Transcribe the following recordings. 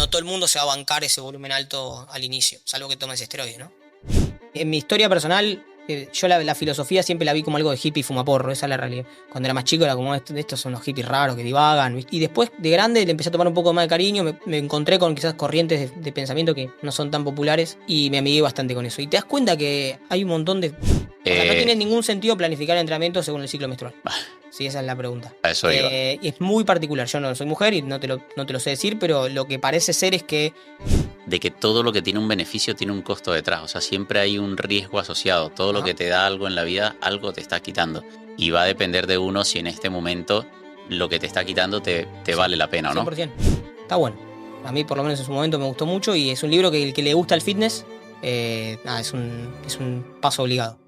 no todo el mundo se va a bancar ese volumen alto al inicio, salvo que tomes esteroides, ¿no? En mi historia personal, yo la filosofía siempre la vi como algo de hippie fumaporro, esa es la realidad. Cuando era más chico era como, estos son los hippies raros que divagan, ¿viste? Y después, de grande, le empecé a tomar un poco más de cariño, me encontré con quizás corrientes de pensamiento que no son tan populares y me amigué bastante con eso. Y te das cuenta que hay un montón de... O sea, no tiene ningún sentido planificar el entrenamiento según el ciclo menstrual. Sí, esa es la pregunta. A eso iba. Y es muy particular. Yo no soy mujer y no te lo sé decir, pero lo que parece ser es que... De que todo lo que tiene un beneficio tiene un costo detrás. O sea, siempre hay un riesgo asociado. Todo lo que te da algo en la vida, algo te está quitando. Y va a depender de uno si en este momento lo que te está quitando te vale la pena o no. 100%. Está bueno. A mí por lo menos en su momento me gustó mucho y es un libro que el que le gusta el fitness, es un paso obligado.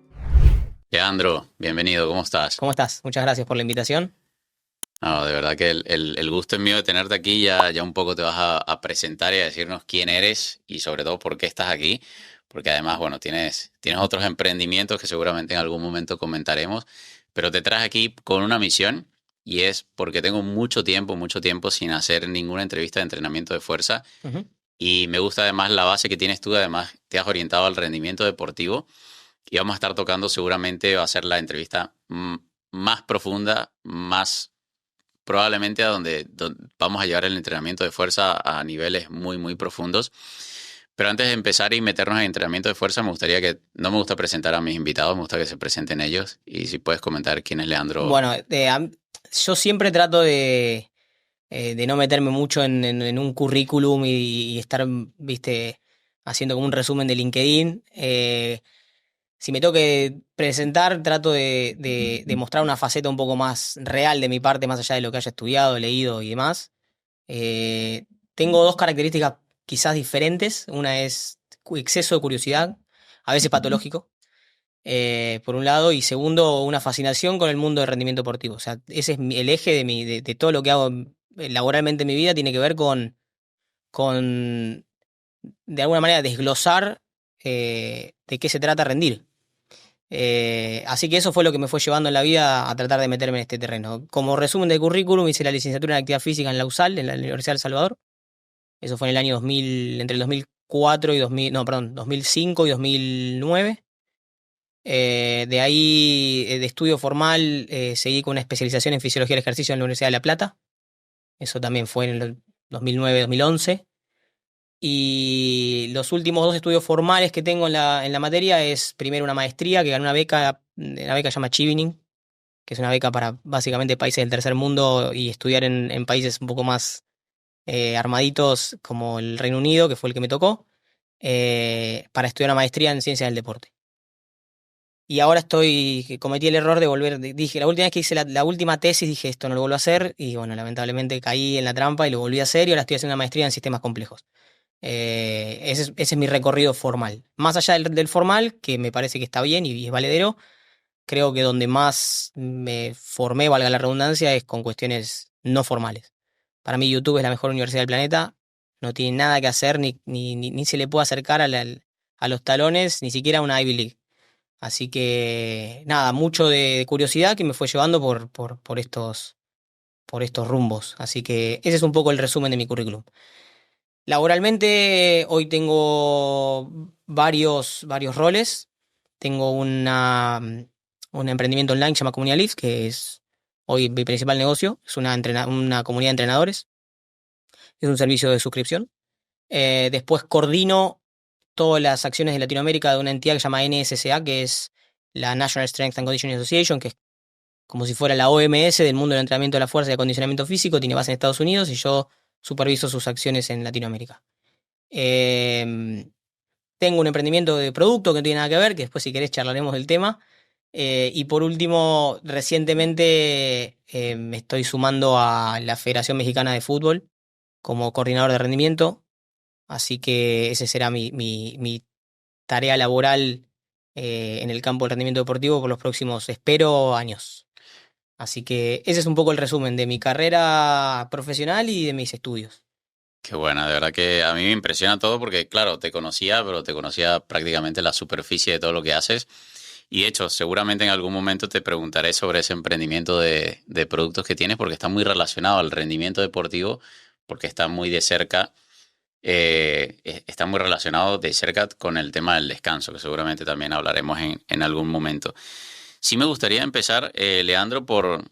Leandro, bienvenido, ¿cómo estás? ¿Cómo estás? Muchas gracias por la invitación. No, de verdad que el gusto es mío de tenerte aquí. Ya un poco te vas a presentar y a decirnos quién eres y sobre todo por qué estás aquí. Porque además, bueno, tienes otros emprendimientos que seguramente en algún momento comentaremos. Pero te traes aquí con una misión y es porque tengo mucho tiempo sin hacer ninguna entrevista de entrenamiento de fuerza. Uh-huh. Y me gusta además la base que tienes tú. Además, te has orientado al rendimiento deportivo. Y vamos a estar tocando seguramente, va a ser la entrevista más profunda, más probablemente a donde vamos a llevar el entrenamiento de fuerza a niveles muy profundos. Pero antes de empezar y meternos en entrenamiento de fuerza, no me gusta presentar a mis invitados, me gusta que se presenten ellos. Y si puedes comentar quién es Leandro. Bueno, yo siempre trato de no meterme mucho en un currículum y estar, viste, haciendo como un resumen de LinkedIn. Si me tengo que presentar, trato de mostrar una faceta un poco más real de mi parte, más allá de lo que haya estudiado, leído y demás. Tengo dos características quizás diferentes. Una es exceso de curiosidad, a veces patológico, por un lado, y segundo, una fascinación con el mundo del rendimiento deportivo. O sea, ese es el eje de todo lo que hago laboralmente en mi vida, tiene que ver con de alguna manera, desglosar de qué se trata rendir. Así que eso fue lo que me fue llevando en la vida a tratar de meterme en este terreno. Como resumen de currículum, hice la licenciatura en actividad física en la USAL, en la Universidad del Salvador. Eso fue en el año 2000, entre el 2004 y 2000, no, perdón, 2005 y 2009. De ahí, de estudio formal, seguí con una especialización en fisiología del ejercicio en la Universidad de La Plata. Eso también fue en el 2009-2011. Y los últimos dos estudios formales que tengo en la materia es primero una maestría que gané una beca se llama Chevening, que es una beca para básicamente países del tercer mundo y estudiar en países un poco más armaditos como el Reino Unido, que fue el que me tocó, para estudiar una maestría en ciencias del deporte. Y ahora cometí el error de volver, dije, la última vez que hice la última tesis dije esto no lo vuelvo a hacer y bueno, lamentablemente caí en la trampa y lo volví a hacer y ahora estoy haciendo una maestría en sistemas complejos. Ese es mi recorrido formal. Más allá del formal, que me parece que está bien y es valedero, creo que donde más me formé, valga la redundancia, es con cuestiones no formales. Para mí YouTube es la mejor universidad del planeta, no tiene nada que hacer, ni se le puede acercar a los talones, ni siquiera a una Ivy League. Así que nada, mucho de curiosidad que me fue llevando por estos rumbos. Así que ese es un poco el resumen de mi currículum. Laboralmente, hoy tengo varios roles. Tengo un emprendimiento online que se llama Comunidad Leads, que es hoy mi principal negocio. Es una comunidad de entrenadores. Es un servicio de suscripción. Después coordino todas las acciones de Latinoamérica de una entidad que se llama NSCA, que es la National Strength and Conditioning Association, que es como si fuera la OMS del mundo del entrenamiento de la fuerza y acondicionamiento físico. Tiene base en Estados Unidos y yo superviso sus acciones en Latinoamérica. Tengo un emprendimiento de producto que no tiene nada que ver, que después si querés charlaremos del tema. Y por último, recientemente me estoy sumando a la Federación Mexicana de Fútbol como coordinador de rendimiento. Así que ese será mi tarea laboral en el campo del rendimiento deportivo por los próximos, espero, años. Así que ese es un poco el resumen de mi carrera profesional y de mis estudios. Qué buena, de verdad que a mí me impresiona todo porque, claro, pero te conocía prácticamente la superficie de todo lo que haces. Y de hecho, seguramente en algún momento te preguntaré sobre ese emprendimiento de productos que tienes porque está muy relacionado al rendimiento deportivo, porque está muy de cerca está muy relacionado de cerca con el tema del descanso, que seguramente también hablaremos en algún momento. Sí me gustaría empezar, Leandro, por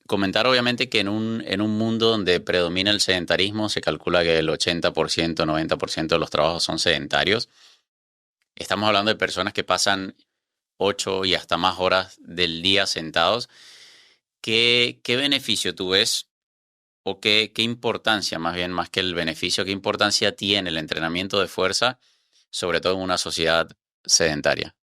comentar obviamente que en un mundo donde predomina el sedentarismo, se calcula que el 80%, 90% de los trabajos son sedentarios. Estamos hablando de personas que pasan 8 y hasta más horas del día sentados. ¿Qué beneficio tú ves o qué importancia, más bien más que el beneficio, qué importancia tiene el entrenamiento de fuerza, sobre todo en una sociedad sedentaria?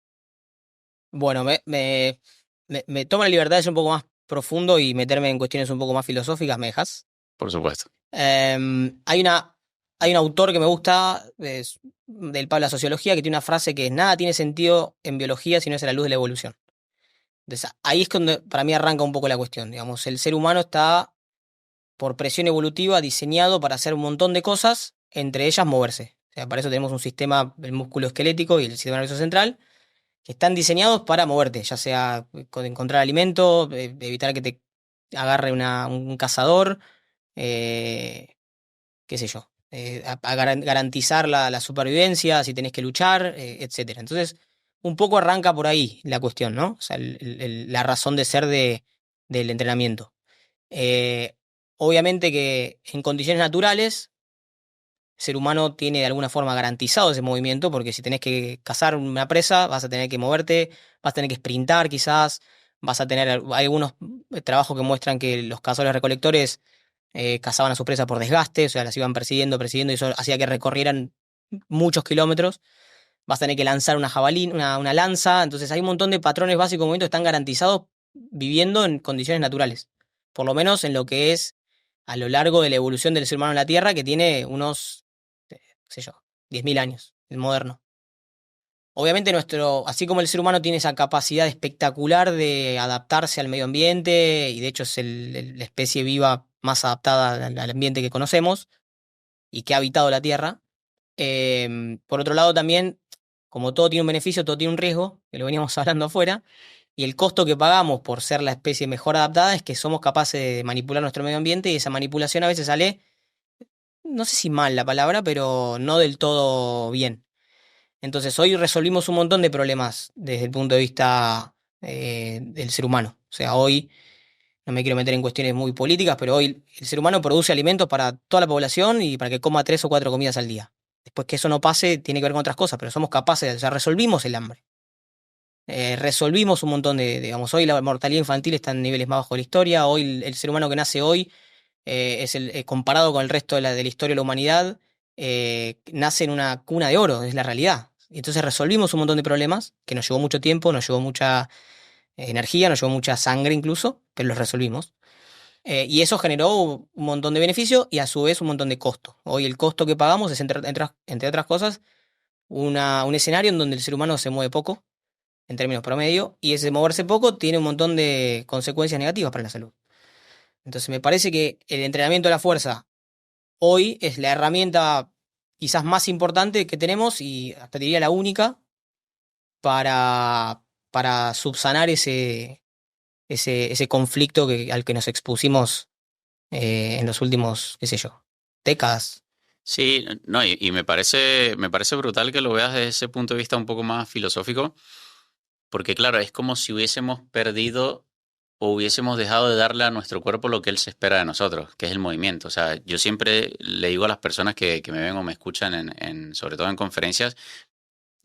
Bueno, me tomo la libertad de ser un poco más profundo y meterme en cuestiones un poco más filosóficas, ¿me dejas? Por supuesto. Hay hay un autor que me gusta, es del palo de la sociología, que tiene una frase que es: nada tiene sentido en biología si no es a la luz de la evolución. Entonces, ahí es cuando para mí arranca un poco la cuestión. Digamos, el ser humano está, por presión evolutiva, diseñado para hacer un montón de cosas, entre ellas moverse. O sea, para eso tenemos un sistema, el músculo esquelético y el sistema nervioso central, que están diseñados para moverte, ya sea con encontrar alimento, evitar que te agarre un cazador, eh, qué sé yo, garantizar la supervivencia si tenés que luchar, etcétera. Entonces, un poco arranca por ahí la cuestión, ¿no? O sea, la razón de ser del entrenamiento. Eh, Obviamente que en condiciones naturales, el ser humano tiene de alguna forma garantizado ese movimiento, porque si tenés que cazar una presa, vas a tener que moverte, vas a tener que sprintar quizás, vas a tener hay algunos trabajos que muestran que los cazadores recolectores cazaban a su presa por desgaste, o sea, las iban persiguiendo, persiguiendo, y eso hacía que recorrieran muchos kilómetros. Vas a tener que lanzar una jabalí, una lanza, entonces hay un montón de patrones básicos de movimiento que están garantizados viviendo en condiciones naturales, por lo menos en lo que es a lo largo de la evolución del ser humano en la Tierra, que tiene unos, qué sé yo, 10.000 años, el moderno. Obviamente así como el ser humano tiene esa capacidad espectacular de adaptarse al medio ambiente, y de hecho es la especie viva más adaptada al ambiente que conocemos y que ha habitado la Tierra, por otro lado también, como todo tiene un beneficio, todo tiene un riesgo, que lo veníamos hablando afuera, y el costo que pagamos por ser la especie mejor adaptada es que somos capaces de manipular nuestro medio ambiente, y esa manipulación a veces sale, no sé si mal la palabra, pero no del todo bien. Entonces, hoy resolvimos un montón de problemas desde el punto de vista del ser humano. O sea, hoy, no me quiero meter en cuestiones muy políticas, pero hoy el ser humano produce alimentos para toda la población y para que coma 3 o 4 comidas al día. Después que eso no pase, tiene que ver con otras cosas, pero somos capaces, o sea, resolvimos el hambre. Resolvimos un montón digamos, hoy la mortalidad infantil está en niveles más bajos de la historia. Hoy el ser humano que nace hoy comparado con el resto de la historia de la humanidad, nace en una cuna de oro, es la realidad. Y entonces resolvimos un montón de problemas que nos llevó mucho tiempo, nos llevó mucha energía, nos llevó mucha sangre incluso, pero los resolvimos. Y eso generó un montón de beneficios y a su vez un montón de costo. Hoy el costo que pagamos es, entre otras cosas, un escenario en donde el ser humano se mueve poco, en términos promedio, y ese moverse poco tiene un montón de consecuencias negativas para la salud. Entonces me parece que el entrenamiento de la fuerza hoy es la herramienta quizás más importante que tenemos, y hasta diría la única, para subsanar ese conflicto al que nos expusimos en los últimos, qué sé yo, décadas. Sí, no, y me parece brutal que lo veas desde ese punto de vista un poco más filosófico, porque claro, es como si hubiésemos perdido o hubiésemos dejado de darle a nuestro cuerpo lo que él se espera de nosotros, que es el movimiento. O sea, yo siempre le digo a las personas que me ven o me escuchan, sobre todo en conferencias,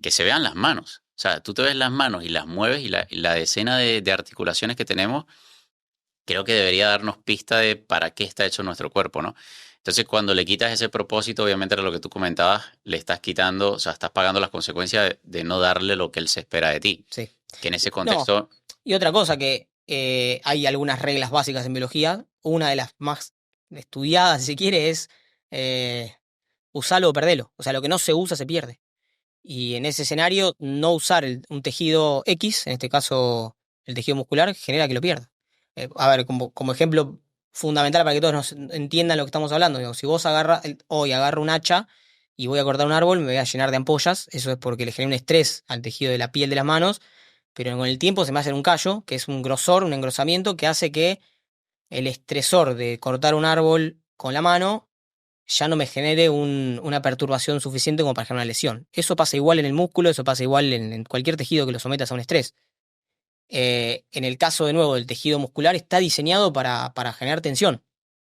que se vean las manos. O sea, tú te ves las manos y las mueves y la decena de articulaciones que tenemos, creo que debería darnos pista de para qué está hecho nuestro cuerpo, ¿no? Entonces, cuando le quitas ese propósito, obviamente era lo que tú comentabas, le estás quitando, o sea, estás pagando las consecuencias de no darle lo que él se espera de ti. Sí. Que en ese No, contexto, y otra cosa que hay algunas reglas básicas en biología. Una de las más estudiadas, si se quiere, es usarlo o perderlo. O sea, lo que no se usa se pierde. Y en ese escenario, no usar un tejido X, en este caso el tejido muscular, genera que lo pierda. A ver, como ejemplo fundamental para que todos nos entiendan lo que estamos hablando. Digo, si vos hoy agarro un hacha y voy a cortar un árbol, me voy a llenar de ampollas. Eso es porque le generé un estrés al tejido de la piel de las manos, pero con el tiempo se me hace un callo, que es un grosor, un engrosamiento que hace que el estresor de cortar un árbol con la mano ya no me genere una perturbación suficiente como para generar una lesión. Eso pasa igual en el músculo, eso pasa igual en cualquier tejido que lo sometas a un estrés. En el caso de nuevo del tejido muscular está diseñado para generar tensión.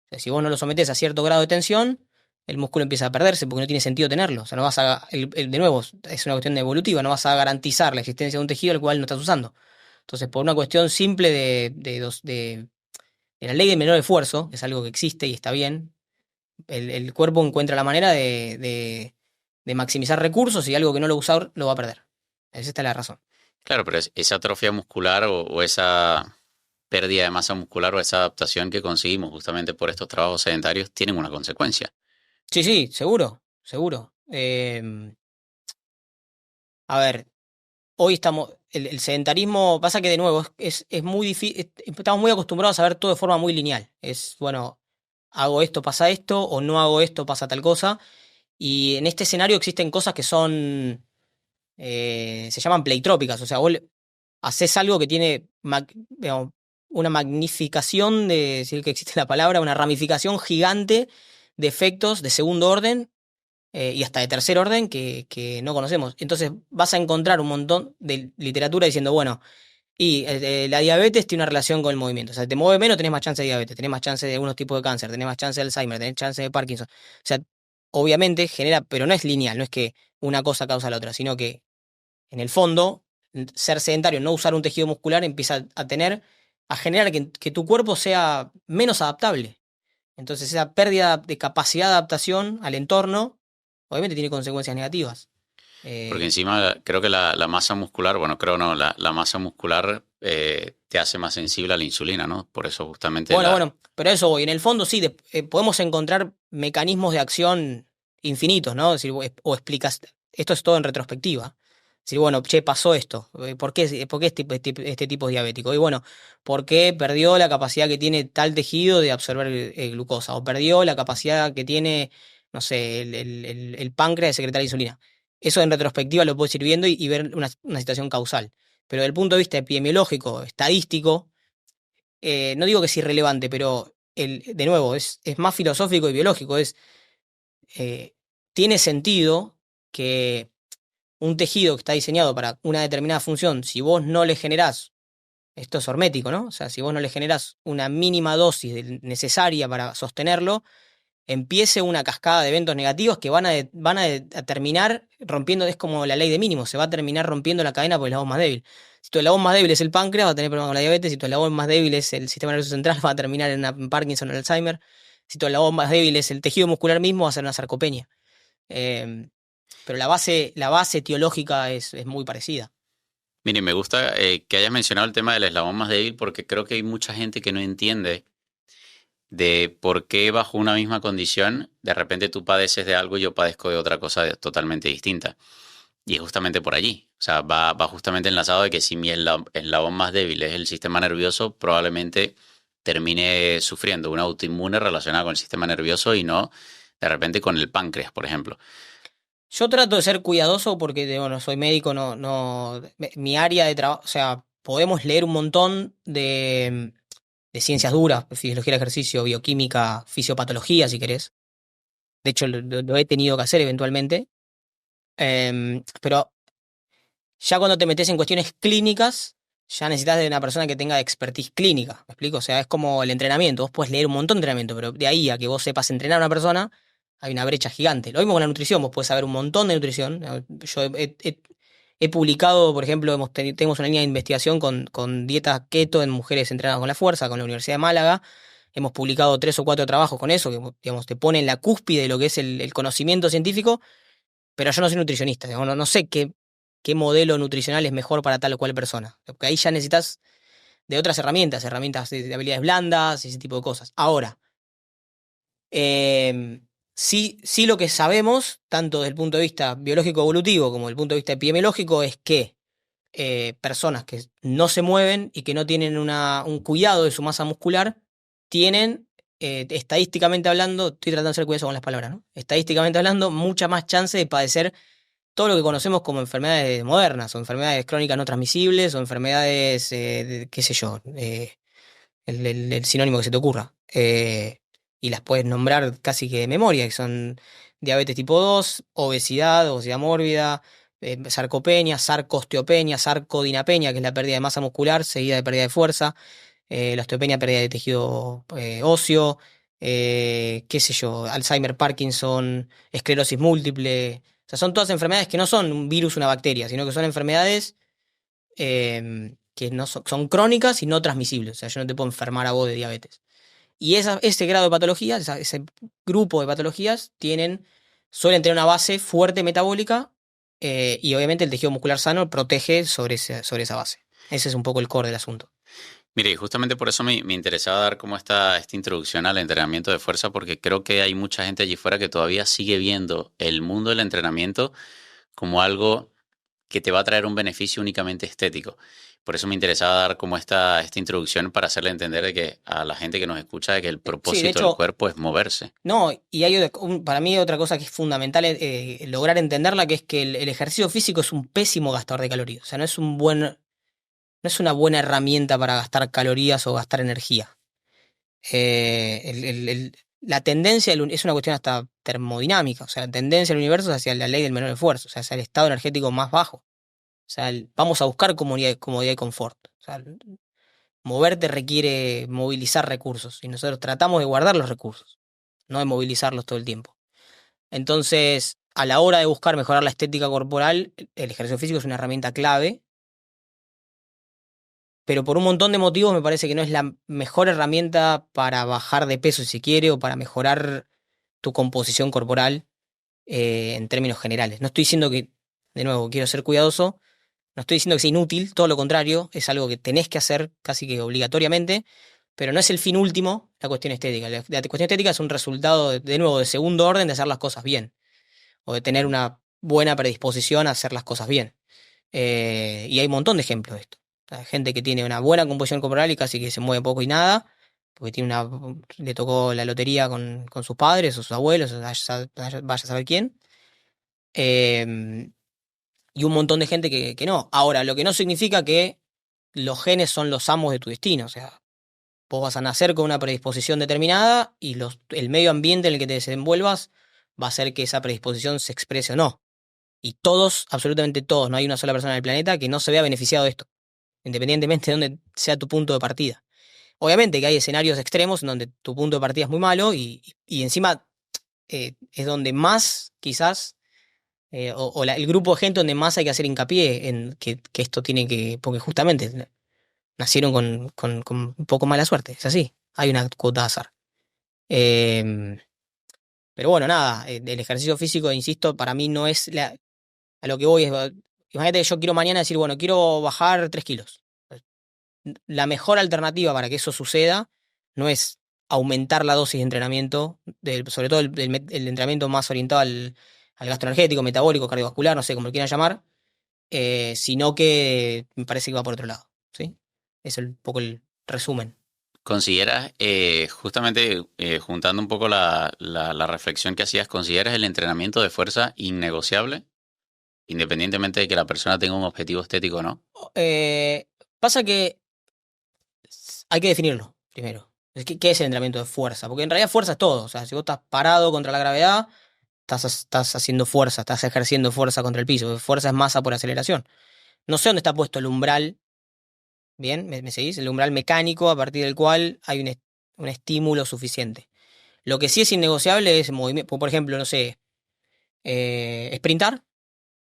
O sea, si vos no lo sometés a cierto grado de tensión, el músculo empieza a perderse porque no tiene sentido tenerlo. O sea, no vas a, de nuevo, es una cuestión evolutiva, no vas a garantizar la existencia de un tejido al cual no estás usando. Entonces, por una cuestión simple de la ley de menor esfuerzo, es algo que existe y está bien, el cuerpo encuentra la manera de maximizar recursos y algo que no lo usa lo va a perder. Esa está la razón. Claro, pero esa atrofia muscular o esa pérdida de masa muscular o esa adaptación que conseguimos justamente por estos trabajos sedentarios tienen una consecuencia. Sí, sí, seguro, seguro. A ver, hoy estamos, el sedentarismo, pasa que de nuevo es muy difícil, estamos muy acostumbrados a ver todo de forma muy lineal. Es, bueno, hago esto, pasa esto, o no hago esto, pasa tal cosa. Y en este escenario existen cosas que son, se llaman pleitrópicas, o sea, haces algo que tiene digamos, una magnificación de, si es que existe la palabra, una ramificación gigante de efectos de segundo orden y hasta de tercer orden que no conocemos. Entonces vas a encontrar un montón de literatura diciendo, bueno, y la diabetes tiene una relación con el movimiento. O sea, te mueve menos, tenés más chance de diabetes, tenés más chance de algunos tipos de cáncer, tenés más chance de Alzheimer, tenés chance de Parkinson. O sea, obviamente genera, pero no es lineal, no es que una cosa causa la otra, sino que en el fondo, ser sedentario, no usar un tejido muscular, empieza a generar que tu cuerpo sea menos adaptable. Entonces, esa pérdida de capacidad de adaptación al entorno, obviamente tiene consecuencias negativas. Porque Eh, encima creo que la masa muscular, bueno, creo no, la masa muscular te hace más sensible a la insulina, ¿no? Por eso justamente bueno, pero a eso voy. En el fondo, sí, podemos encontrar mecanismos de acción infinitos, ¿no? Es decir, o explicas, esto es todo en retrospectiva. Decir, bueno, che, pasó esto. ¿Por qué este tipo es diabético? Y bueno, ¿por qué perdió la capacidad que tiene tal tejido de absorber glucosa? O perdió la capacidad que tiene, no sé, el páncreas de secretar insulina. Eso en retrospectiva lo puedes ir viendo y ver una situación causal. Pero desde el punto de vista epidemiológico, estadístico, no digo que es irrelevante, pero de nuevo, es más filosófico y biológico. Eh, Tiene sentido que un tejido que está diseñado para una determinada función, si vos no le generás, esto es hormético, ¿no? O sea, si vos no le generás una mínima dosis necesaria para sostenerlo, empiece una cascada de eventos negativos que van a terminar rompiendo, es como la ley de mínimos, se va a terminar rompiendo la cadena por el eslabón más débil. Si tu eslabón más débil es el páncreas, va a tener problemas con la diabetes. Si tu eslabón más débil es el sistema nervioso central, va a terminar en Parkinson o en Alzheimer. Si tu eslabón más débil es el tejido muscular mismo, va a ser una sarcopenia. Eh, pero la base etiológica es muy parecida. mire, me gusta que hayas mencionado el tema del eslabón más débil porque creo que hay mucha gente que no entiende de por qué bajo una misma condición de repente tú padeces de algo y yo padezco de otra cosa totalmente distinta. Y es justamente por allí. O sea, va justamente enlazado de que si mi eslabón más débil es el sistema nervioso, probablemente termine sufriendo una autoinmune relacionada con el sistema nervioso y no de repente con el páncreas, por ejemplo. Yo trato de ser cuidadoso porque, bueno, soy médico, mi área de trabajo, o sea, podemos leer un montón de ciencias duras, fisiología del ejercicio, bioquímica, fisiopatología, si querés. De hecho, lo he tenido que hacer eventualmente. Pero ya cuando te metes en cuestiones clínicas, ya necesitas de una persona que tenga expertise clínica. ¿Me explico? O sea, es como el entrenamiento. Vos puedes leer un montón de entrenamiento, pero de ahí a que vos sepas entrenar a una persona, hay una brecha gigante. Lo mismo con la nutrición. Vos podés saber un montón de nutrición. Yo he publicado, por ejemplo, tenemos una línea de investigación con dieta keto en mujeres entrenadas con la fuerza, con la Universidad de Málaga. Hemos publicado 3 o 4 trabajos con eso, que digamos, te pone en la cúspide de lo que es el conocimiento científico, pero yo no soy nutricionista, digamos, no sé qué modelo nutricional es mejor para tal o cual persona. Porque ahí ya necesitas de otras herramientas de habilidades blandas y ese tipo de cosas. Ahora, sí, sí lo que sabemos, tanto desde el punto de vista biológico evolutivo como desde el punto de vista epidemiológico, es que personas que no se mueven y que no tienen un cuidado de su masa muscular, tienen, estadísticamente hablando, estoy tratando de ser cuidadoso con las palabras, ¿no? Estadísticamente hablando, mucha más chance de padecer todo lo que conocemos como enfermedades modernas, o enfermedades crónicas no transmisibles, o enfermedades, qué sé yo, el sinónimo que se te ocurra. y las puedes nombrar casi que de memoria, que son diabetes tipo 2, obesidad mórbida, sarcopenia, sarcosteopenia, sarcodinapenia, que es la pérdida de masa muscular seguida de pérdida de fuerza, la osteopenia, pérdida de tejido óseo, qué sé yo, Alzheimer, Parkinson, esclerosis múltiple. O sea, son todas enfermedades que no son un virus, una bacteria, sino que son enfermedades que no son crónicas y no transmisibles. O sea, yo no te puedo enfermar a vos de diabetes. Y ese grado de patologías, ese grupo de patologías, suelen tener una base fuerte metabólica y obviamente el tejido muscular sano protege sobre esa base. Ese es un poco el core del asunto. Mire, y justamente por eso me interesaba dar como esta introducción al entrenamiento de fuerza, porque creo que hay mucha gente allí fuera que todavía sigue viendo el mundo del entrenamiento como algo que te va a traer un beneficio únicamente estético. Por eso me interesaba dar como esta introducción para hacerle entender de que a la gente que nos escucha de que el Sí, de propósito del hecho, cuerpo es moverse. no, y hay para mí otra cosa que es fundamental lograr entenderla, que es que el ejercicio físico es un pésimo gastador de calorías. O sea, no es una buena herramienta para gastar calorías o gastar energía. La tendencia es una cuestión hasta termodinámica, o sea, la tendencia del universo es hacia la ley del menor esfuerzo, o sea, hacia el estado energético más bajo. O sea, vamos a buscar comodidad y confort. O sea, moverte requiere movilizar recursos y nosotros tratamos de guardar los recursos, no de movilizarlos todo el tiempo. Entonces, a la hora de buscar mejorar la estética corporal, el ejercicio físico es una herramienta clave, pero por un montón de motivos me parece que no es la mejor herramienta para bajar de peso si se quiere o para mejorar tu composición corporal en términos generales. No estoy diciendo que, de nuevo, quiero ser cuidadoso, no estoy diciendo que sea inútil, todo lo contrario, es algo que tenés que hacer casi que obligatoriamente, pero no es el fin último la cuestión estética. La cuestión estética es un resultado, de nuevo, de segundo orden de hacer las cosas bien, o de tener una buena predisposición a hacer las cosas bien. Y hay un montón de ejemplos de esto. O sea, gente que tiene una buena composición corporal y casi que se mueve poco y nada, porque le tocó la lotería con sus padres o sus abuelos, o vaya a saber quién. Em, y un montón de gente que no. Ahora, lo que no significa que los genes son los amos de tu destino. O sea, vos vas a nacer con una predisposición determinada y el medio ambiente en el que te desenvuelvas va a hacer que esa predisposición se exprese o no. Y todos, absolutamente todos, no hay una sola persona en el planeta que no se vea beneficiado de esto, independientemente de dónde sea tu punto de partida. Obviamente que hay escenarios extremos en donde tu punto de partida es muy malo y encima es donde más quizás el grupo de gente donde más hay que hacer hincapié en que esto tiene que, porque justamente nacieron con un poco mala suerte, es así, hay una cuota de azar. Em, pero bueno, nada, el ejercicio físico, insisto, para mí no es a lo que voy es, imagínate que yo quiero mañana decir, bueno, quiero bajar 3 kilos. La mejor alternativa para que eso suceda no es aumentar la dosis de entrenamiento, sobre todo el entrenamiento más orientado al gasto energético, metabólico, cardiovascular, no sé cómo lo quieran llamar, sino que me parece que va por otro lado, ¿sí? Es un poco el resumen. ¿Consideras, justamente juntando un poco la reflexión que hacías, consideras el entrenamiento de fuerza innegociable, independientemente de que la persona tenga un objetivo estético o no? Pasa que hay que definirlo primero. ¿Qué es el entrenamiento de fuerza? Porque en realidad fuerza es todo. O sea, si vos estás parado contra la gravedad, estás haciendo fuerza, estás ejerciendo fuerza contra el piso. Fuerza es masa por aceleración. No sé dónde está puesto el umbral. ¿Bien? ¿Me seguís? El umbral mecánico a partir del cual hay un estímulo suficiente. Lo que sí es innegociable es movimiento. Por ejemplo, no sé, sprintar,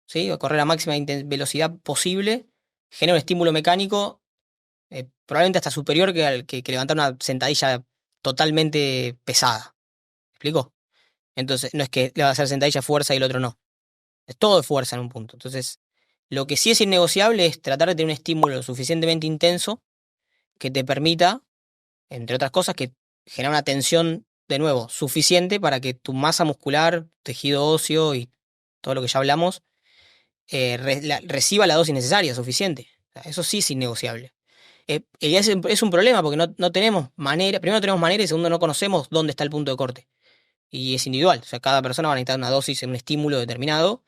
¿sí? O correr a máxima velocidad posible, genera un estímulo mecánico probablemente hasta superior que levantar una sentadilla totalmente pesada. ¿Me explico? Entonces, no es que le va a hacer sentadilla fuerza y el otro no. Es todo de fuerza en un punto. Entonces, lo que sí es innegociable es tratar de tener un estímulo lo suficientemente intenso que te permita, entre otras cosas, que genere una tensión, de nuevo, suficiente para que tu masa muscular, tejido óseo y todo lo que ya hablamos, reciba la dosis necesaria, suficiente. O sea, eso sí es innegociable. Y es un problema porque no tenemos manera, primero no tenemos manera y segundo no conocemos dónde está el punto de corte. Y es individual, o sea, cada persona va a necesitar una dosis, un estímulo determinado,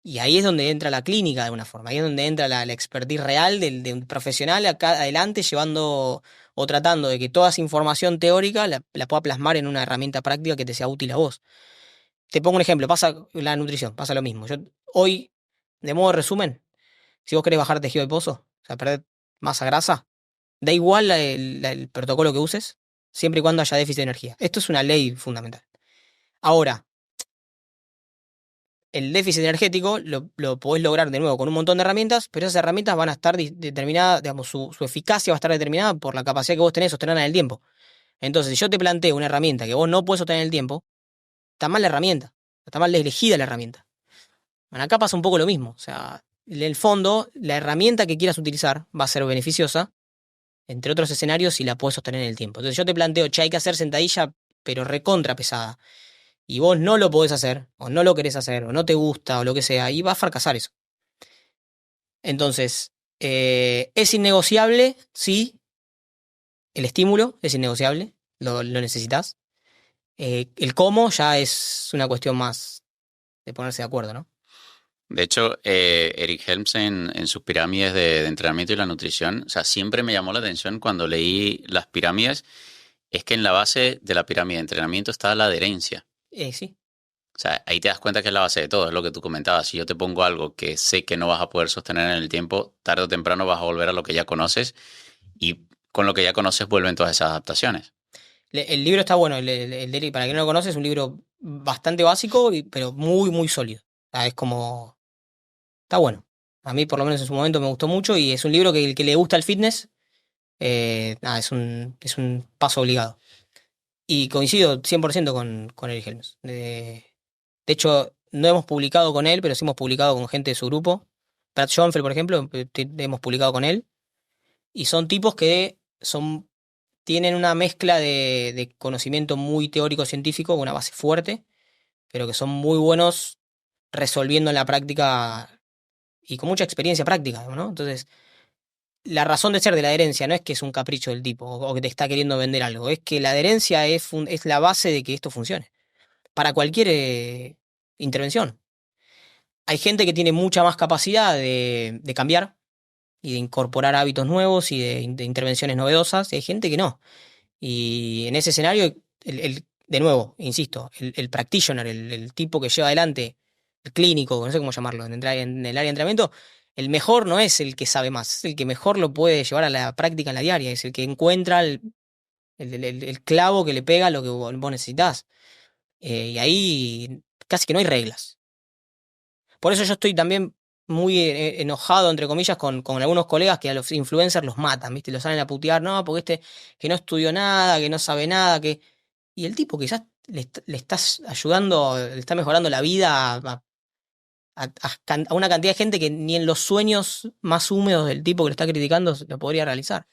y ahí es donde entra la clínica de alguna forma, ahí es donde entra la expertise real de un profesional acá adelante llevando o tratando de que toda esa información teórica la pueda plasmar en una herramienta práctica que te sea útil a vos. Te pongo un ejemplo, pasa la nutrición, pasa lo mismo. Yo hoy, de modo de resumen, si vos querés bajar tejido adiposo, o sea, perder masa grasa, da igual el protocolo que uses, siempre y cuando haya déficit de energía. Esto es una ley fundamental. Ahora, el déficit energético lo podés lograr de nuevo con un montón de herramientas, pero esas herramientas van a estar determinadas, digamos, su eficacia va a estar determinada por la capacidad que vos tenés de sostenerla en el tiempo. Entonces, si yo te planteo una herramienta que vos no podés sostener en el tiempo, está mal la herramienta, está mal elegida la herramienta. Bueno, acá pasa un poco lo mismo. O sea, en el fondo, la herramienta que quieras utilizar va a ser beneficiosa, entre otros escenarios, si la puedes sostener en el tiempo. Entonces yo te planteo, che, hay que hacer sentadilla, pero recontra pesada. Y vos no lo podés hacer, o no lo querés hacer, o no te gusta, o lo que sea, y va a fracasar eso. Entonces, es innegociable, sí, el estímulo es innegociable, lo necesitas. El cómo ya es una cuestión más de ponerse de acuerdo, ¿no? De hecho, Eric Helms en sus pirámides de entrenamiento y la nutrición, o sea, siempre me llamó la atención cuando leí las pirámides, es que en la base de la pirámide de entrenamiento está la adherencia. Sí. O sea, ahí te das cuenta que es la base de todo, es lo que tú comentabas. Si yo te pongo algo que sé que no vas a poder sostener en el tiempo, tarde o temprano vas a volver a lo que ya conoces y con lo que ya conoces vuelven todas esas adaptaciones. El libro está bueno, el de Eric, para quien no lo conoce, es un libro bastante básico, pero muy, muy sólido. O sea, es como... Está bueno. A mí, por lo menos en su momento, me gustó mucho y es un libro que el que le gusta el fitness, nada, es un paso obligado. Y coincido 100% con Eric Helms. De hecho, no hemos publicado con él, pero sí hemos publicado con gente de su grupo. Brad Schoenfeld, por ejemplo, hemos publicado con él. Y son tipos que tienen una mezcla de conocimiento muy teórico-científico, una base fuerte, pero que son muy buenos resolviendo en la práctica y con mucha experiencia práctica, ¿no? Entonces, la razón de ser de la adherencia no es que es un capricho del tipo o que te está queriendo vender algo, es que la adherencia es la base de que esto funcione. Para cualquier intervención. Hay gente que tiene mucha más capacidad de cambiar y de incorporar hábitos nuevos y de intervenciones novedosas, y hay gente que no. Y en ese escenario, de nuevo, insisto, el practitioner, el tipo que lleva adelante, el clínico, no sé cómo llamarlo, en el área de entrenamiento, el mejor no es el que sabe más, es el que mejor lo puede llevar a la práctica en la diaria, es el que encuentra el clavo que le pega a lo que vos necesitas. Y ahí casi que no hay reglas. Por eso yo estoy también muy enojado, entre comillas, con algunos colegas que a los influencers los matan, ¿viste? Los salen a putear, no, porque que no estudió nada, que no sabe nada, que... Y el tipo quizás le estás ayudando, le está mejorando la vida a una cantidad de gente que ni en los sueños más húmedos del tipo que lo está criticando lo podría realizar.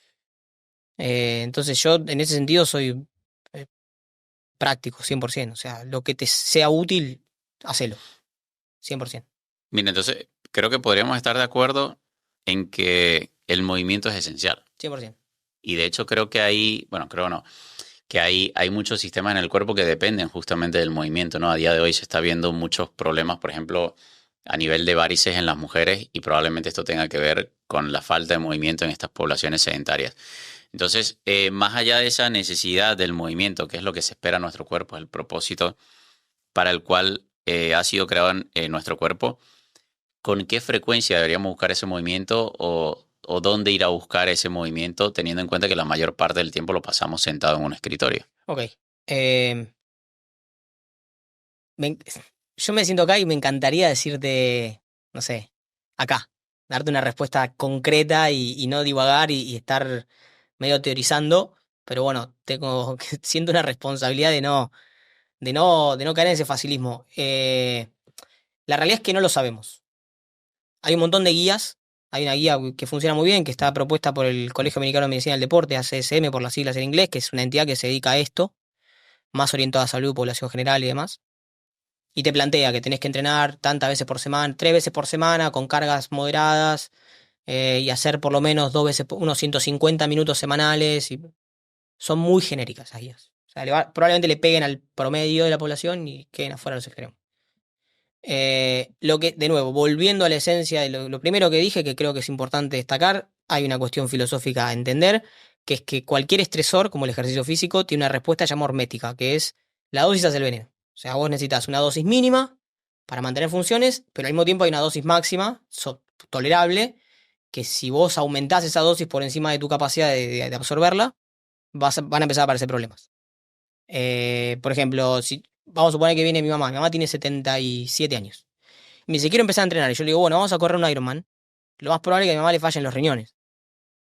Entonces yo en ese sentido soy eh, práctico, 100%. O sea, lo que te sea útil, hacelo, 100%. Mira, entonces creo que podríamos estar de acuerdo en que el movimiento es esencial. 100%. Y de hecho creo que bueno, creo no, que hay muchos sistemas en el cuerpo que dependen justamente del movimiento, ¿no? A día de hoy se está viendo muchos problemas, por ejemplo, a nivel de varices en las mujeres y probablemente esto tenga que ver con la falta de movimiento en estas poblaciones sedentarias. Entonces, más allá de esa necesidad del movimiento, que es lo que se espera en nuestro cuerpo, el propósito para el cual ha sido creado en nuestro cuerpo, ¿con qué frecuencia deberíamos buscar ese movimiento o dónde ir a buscar ese movimiento, teniendo en cuenta que la mayor parte del tiempo lo pasamos sentado en un escritorio? Ok. Eh, me- yo me siento acá y me encantaría decirte, no sé, acá, darte una respuesta concreta y no divagar y estar medio teorizando, pero bueno, siento una responsabilidad de no caer en ese facilismo. La realidad es que no lo sabemos. Hay un montón de guías. Hay una guía que funciona muy bien, que está propuesta por el Colegio Americano de Medicina del Deporte, ACSM por las siglas en inglés, que es una entidad que se dedica a esto, más orientada a salud, población general y demás. Y te plantea que tenés que entrenar tantas veces por semana, 3 veces por semana, con cargas moderadas, y hacer por lo menos 2 veces, unos 150 minutos semanales. Y son muy genéricas esas guías. O sea, probablemente le peguen al promedio de la población y queden afuera los extremos. De nuevo, volviendo a la esencia de lo primero que dije, que creo que es importante destacar, hay una cuestión filosófica a entender, que es que cualquier estresor, como el ejercicio físico, tiene una respuesta llamada hormética, que es la dosis hace el veneno. O sea, vos necesitas una dosis mínima para mantener funciones, pero al mismo tiempo hay una dosis máxima tolerable, que si vos aumentás esa dosis por encima de tu capacidad de absorberla, van a empezar a aparecer problemas. Por ejemplo, si vamos a suponer que viene mi mamá tiene 77 años. Y me dice, quiero empezar a entrenar. Y yo le digo, bueno, vamos a correr un Ironman. Lo más probable es que a mi mamá le fallen los riñones.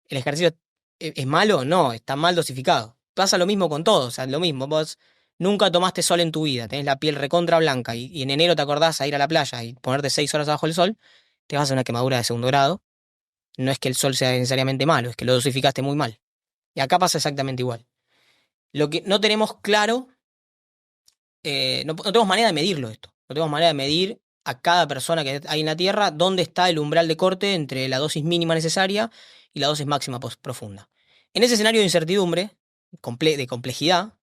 ¿El ejercicio es malo? No, está mal dosificado. Pasa lo mismo con todo, o sea, lo mismo. Vos nunca tomaste sol en tu vida, tenés la piel recontra blanca y en enero te acordás a ir a la playa y ponerte 6 horas abajo del sol, te vas a hacer una quemadura de segundo grado. No es que el sol sea necesariamente malo, es que lo dosificaste muy mal. Y acá pasa exactamente igual. Lo que no tenemos claro, no tenemos manera de medirlo esto. No tenemos manera de medir a cada persona que hay en la Tierra dónde está el umbral de corte entre la dosis mínima necesaria y la dosis máxima profunda. En ese escenario de incertidumbre, de complejidad,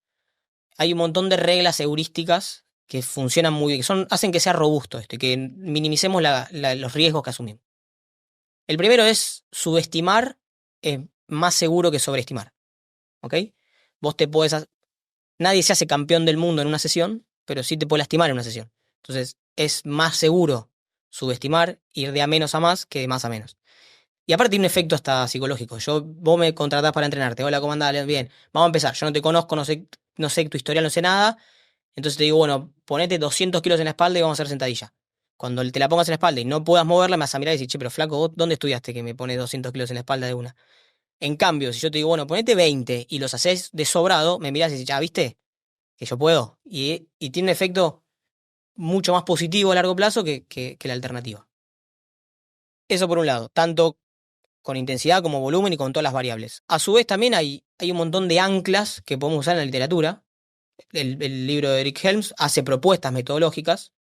hay un montón de reglas heurísticas que funcionan muy bien, hacen que sea robusto esto y que minimicemos los riesgos que asumimos. El primero es subestimar es más seguro que sobreestimar. ¿Ok? Vos te podés. Nadie se hace campeón del mundo en una sesión, pero sí te puede lastimar en una sesión. Entonces, es más seguro subestimar, ir de a menos a más que de más a menos. Y aparte tiene un efecto hasta psicológico. Vos me contratás para entrenarte. Hola, ¿cómo andás? Bien, vamos a empezar. Yo no te conozco, no sé tu historial, no sé nada. Entonces te digo, bueno, ponete 200 kilos en la espalda y vamos a hacer sentadilla. Cuando te la pongas en la espalda y no puedas moverla, me vas a mirar y decir, che, pero flaco, ¿vos dónde estudiaste que me pones 200 kilos en la espalda de una? En cambio, si yo te digo, bueno, ponete 20 y los haces de sobrado, me mirás y decís, ya, ¿viste? Que yo puedo. Y tiene un efecto mucho más positivo a largo plazo que la alternativa. Eso por un lado, tanto con intensidad como volumen y con todas las variables. A su vez también hay un montón de anclas que podemos usar en la literatura. El libro de Eric Helms hace propuestas metodológicas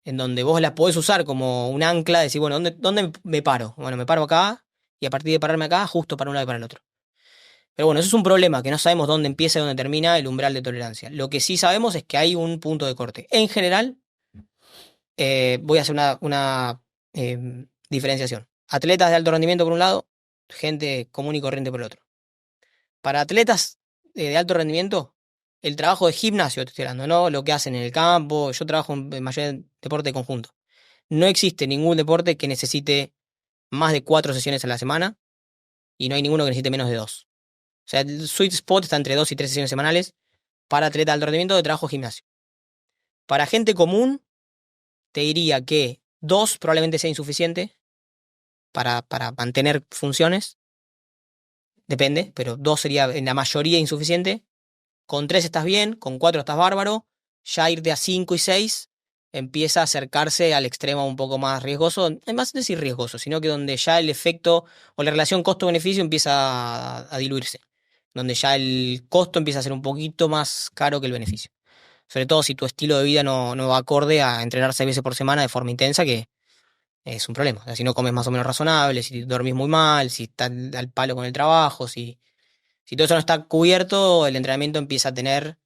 en donde vos las podés usar como un ancla, decir, bueno, ¿dónde me paro? Bueno, me paro acá y a partir de pararme acá, justo para un lado y para el otro. Pero bueno, eso es un problema, que no sabemos dónde empieza y dónde termina el umbral de tolerancia. Lo que sí sabemos es que hay un punto de corte. En general, voy a hacer una diferenciación. Atletas de alto rendimiento por un lado, gente común y corriente por el otro. Para atletas de alto rendimiento, el trabajo de gimnasio, te estoy hablando, ¿no? Lo que hacen en el campo, yo trabajo en mayoría de deporte de conjunto. No existe ningún deporte que necesite más de 4 sesiones a la semana y no hay ninguno que necesite menos de 2. O sea, el sweet spot está entre 2 y 3 sesiones semanales para atletas de alto rendimiento de trabajo de gimnasio. Para gente común, te diría que 2 probablemente sea insuficiente para mantener funciones. Depende, pero 2 sería en la mayoría insuficiente. Con 3 estás bien, con 4 estás bárbaro. Ya ir de a 5 y 6 empieza a acercarse al extremo un poco más riesgoso. Más no decir riesgoso, sino que donde ya el efecto o la relación costo-beneficio empieza a diluirse. Donde ya el costo empieza a ser un poquito más caro que el beneficio. Sobre todo si tu estilo de vida no va acorde a entrenar 6 veces por semana de forma intensa, que es un problema. O sea, si no comes más o menos razonable, si dormís muy mal, si estás al palo con el trabajo, si todo eso no está cubierto, el entrenamiento empieza a tener,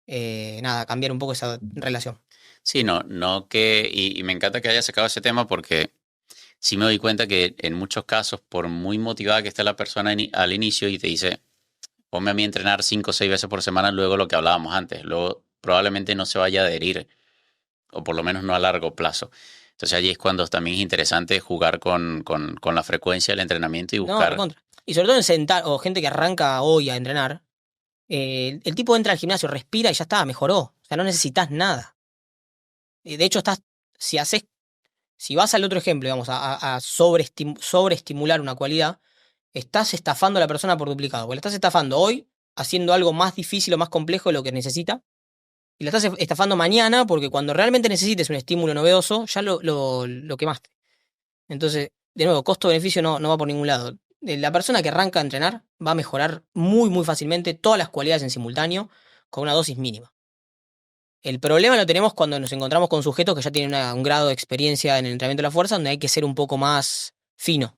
cambiar un poco esa relación. Sí, y me encanta que hayas sacado ese tema porque sí me doy cuenta que en muchos casos, por muy motivada que esté la persona al inicio y te dice, ponme a mí a entrenar 5 o 6 veces por semana, luego lo que hablábamos antes, luego probablemente no se vaya a adherir, o por lo menos no a largo plazo. Entonces allí es cuando también es interesante jugar con la frecuencia del entrenamiento y No, buscar. recontra. Y sobre todo en sentar, o gente que arranca hoy a entrenar, el tipo entra al gimnasio, respira y ya está, mejoró. O sea, no necesitas nada. De hecho, si haces, si vas al otro ejemplo, digamos, a sobreestimular una cualidad, estás estafando a la persona por duplicado. Porque la estás estafando hoy haciendo algo más difícil o más complejo de lo que necesita. Y la estás estafando mañana porque cuando realmente necesites un estímulo novedoso, ya lo quemaste. Entonces, de nuevo, costo-beneficio no va por ningún lado. La persona que arranca a entrenar va a mejorar muy, muy fácilmente todas las cualidades en simultáneo con una dosis mínima. El problema lo tenemos cuando nos encontramos con sujetos que ya tienen un grado de experiencia en el entrenamiento de la fuerza, donde hay que ser un poco más fino.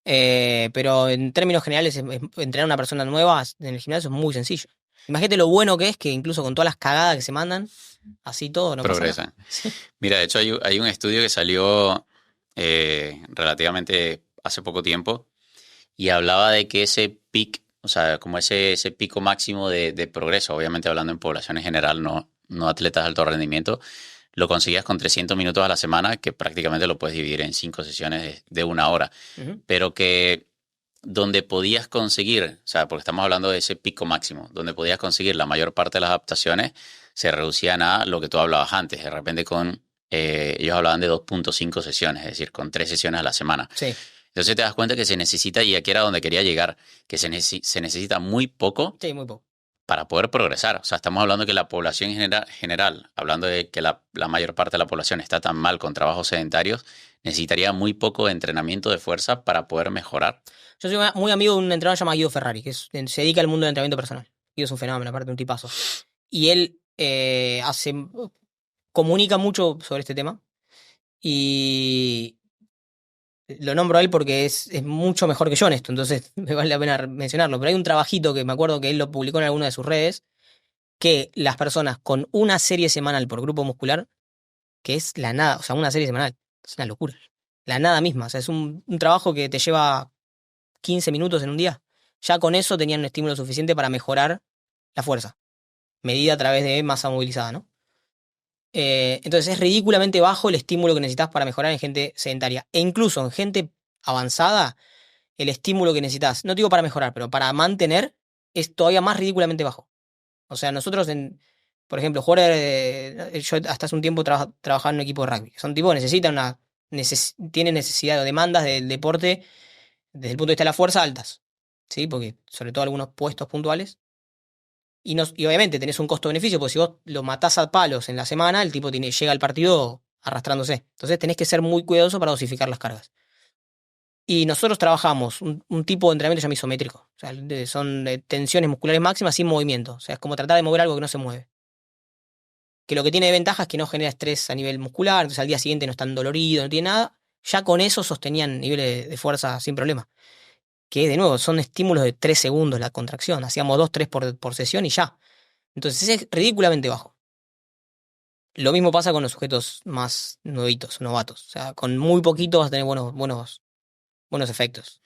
Pero en términos generales, entrenar a una persona nueva en el gimnasio es muy sencillo. Imagínate lo bueno que es que incluso con todas las cagadas que se mandan, así todo no progresan. pasa nada. Mira, de hecho hay un estudio que salió relativamente hace poco tiempo y hablaba de que ese peak, o sea, como ese pico máximo de progreso, obviamente hablando en población en general, no atletas de alto rendimiento, lo conseguías con 300 minutos a la semana, que prácticamente lo puedes dividir en 5 sesiones de 1 hora, Ujú. pero que donde podías conseguir, o sea, porque estamos hablando de ese pico máximo, donde podías conseguir la mayor parte de las adaptaciones, se reducían a lo que tú hablabas antes, de repente ellos hablaban de 2,5 sesiones, es decir, con 3 sesiones a la semana. Sí, Entonces te das cuenta que se necesita, y aquí era donde quería llegar, que se necesita muy poco sí, muy poco. para poder progresar. O sea, estamos hablando que la población general, hablando de que la mayor parte de la población está tan mal con trabajos sedentarios, necesitaría muy poco de entrenamiento de fuerza para poder mejorar. Yo soy muy amigo de un entrenador llamado Guido Ferrari, se dedica al mundo del entrenamiento personal. Guido es un fenómeno, aparte un tipazo. Y él comunica mucho sobre este tema. Y lo nombro a él porque es mucho mejor que yo en esto, entonces me vale la pena mencionarlo. Pero hay un trabajito que me acuerdo que él lo publicó en alguna de sus redes, que las personas con una serie semanal por grupo muscular, que es la nada, o sea, una serie semanal, es una locura. La nada misma, o sea, es un trabajo que te lleva 15 minutos en un día. Ya con eso tenían un estímulo suficiente para mejorar la fuerza, medida a través de masa movilizada, ¿no? Entonces es ridículamente bajo el estímulo que necesitas para mejorar en gente sedentaria. E incluso en gente avanzada, el estímulo que necesitas, no digo para mejorar, pero para mantener, es todavía más ridículamente bajo. O sea, nosotros, por ejemplo, yo hasta hace un tiempo trabajaba en un equipo de rugby. Son tipos que tienen necesidad o demandas del deporte desde el punto de vista de la fuerza altas. ¿Sí? Porque sobre todo algunos puestos puntuales. Y obviamente tenés un costo-beneficio, porque si vos lo matás a palos en la semana, el tipo llega al partido arrastrándose. Entonces tenés que ser muy cuidadoso para dosificar las cargas. Y nosotros trabajamos un tipo de entrenamiento ya isométrico. O sea, son tensiones musculares máximas sin movimiento. O sea, es como tratar de mover algo que no se mueve. Que lo que tiene de ventaja es que no genera estrés a nivel muscular, entonces al día siguiente no están doloridos, no tiene nada. Ya con eso sostenían niveles de fuerza sin problema. Que de nuevo son estímulos de 3 segundos la contracción. Hacíamos 2 3 por sesión y ya. Entonces es ridículamente bajo. Lo mismo pasa con los sujetos más nuevitos, novatos. O sea, con muy poquito vas a tener buenos efectos.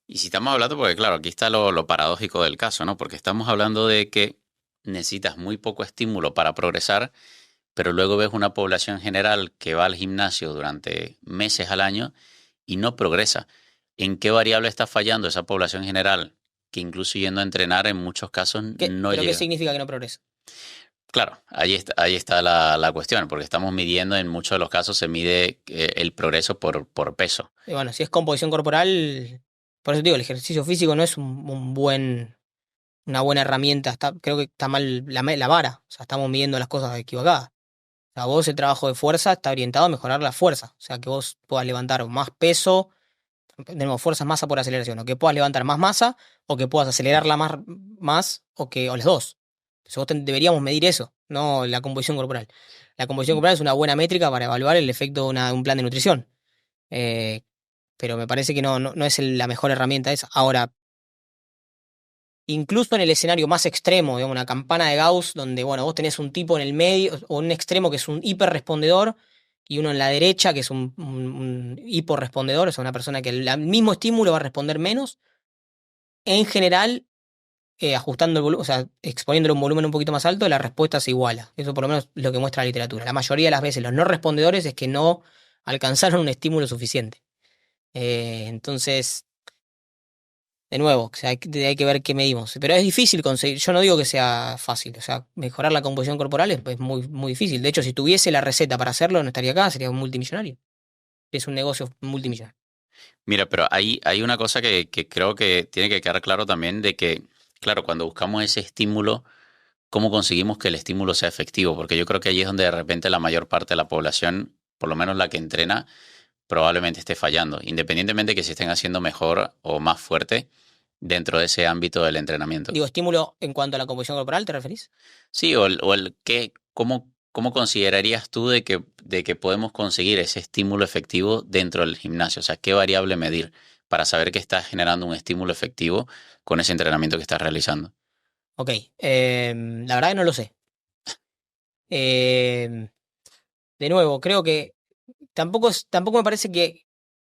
Y si estamos hablando, porque claro, aquí está lo paradójico del caso, ¿no? Porque estamos hablando de que necesitas muy poco estímulo para progresar, pero luego ves una población general que va al gimnasio durante meses al año y no progresa. ¿En qué variable está fallando esa población general? Que incluso yendo a entrenar en muchos casos no ¿Pero qué llega. significa que no progresa? Claro, ahí está la cuestión, porque estamos midiendo, en muchos de los casos se mide el progreso por peso. Y bueno, si es composición corporal, por eso te digo, el ejercicio físico no es una buena herramienta. Creo que está mal la vara. O sea, estamos midiendo las cosas equivocadas. O sea, vos el trabajo de fuerza está orientado a mejorar la fuerza. O sea, que vos puedas levantar más peso, tenemos fuerza, masa por aceleración, o que puedas levantar más masa, o que puedas acelerarla más o las dos. Entonces deberíamos medir eso, no la composición corporal. La composición corporal es una buena métrica para evaluar el efecto de un plan de nutrición. Eh, pero me parece que no es la mejor herramienta esa. Ahora, incluso en el escenario más extremo, digamos, una campana de Gauss, donde, bueno, vos tenés un tipo en el medio, o un extremo que es un hiperrespondedor, y uno en la derecha que es un hiporrespondedor, o sea, una persona que al mismo estímulo va a responder menos, en general, ajustando el volumen, o sea, exponiéndole un volumen un poquito más alto, la respuesta se iguala. Eso por lo menos es lo que muestra la literatura. La mayoría de las veces los no respondedores es que no alcanzaron un estímulo suficiente. Entonces, de nuevo, o sea, hay que ver qué medimos. Pero es difícil conseguir, yo no digo que sea fácil, o sea, mejorar la composición corporal es muy, muy difícil. De hecho, si tuviese la receta para hacerlo, no estaría acá, sería un multimillonario. Es un negocio multimillonario. Mira, pero hay una cosa que creo que tiene que quedar claro también de que, claro, cuando buscamos ese estímulo, ¿cómo conseguimos que el estímulo sea efectivo? Porque yo creo que ahí es donde de repente la mayor parte de la población, por lo menos la que entrena, probablemente esté fallando, independientemente de que se estén haciendo mejor o más fuerte dentro de ese ámbito del entrenamiento. Digo, estímulo en cuanto a la composición corporal, ¿te referís? Sí, ¿cómo considerarías tú de que podemos conseguir ese estímulo efectivo dentro del gimnasio? O sea, ¿qué variable medir para saber que estás generando un estímulo efectivo con ese entrenamiento que estás realizando? Ok, la verdad que no lo sé. Eh, de nuevo, creo que tampoco me parece que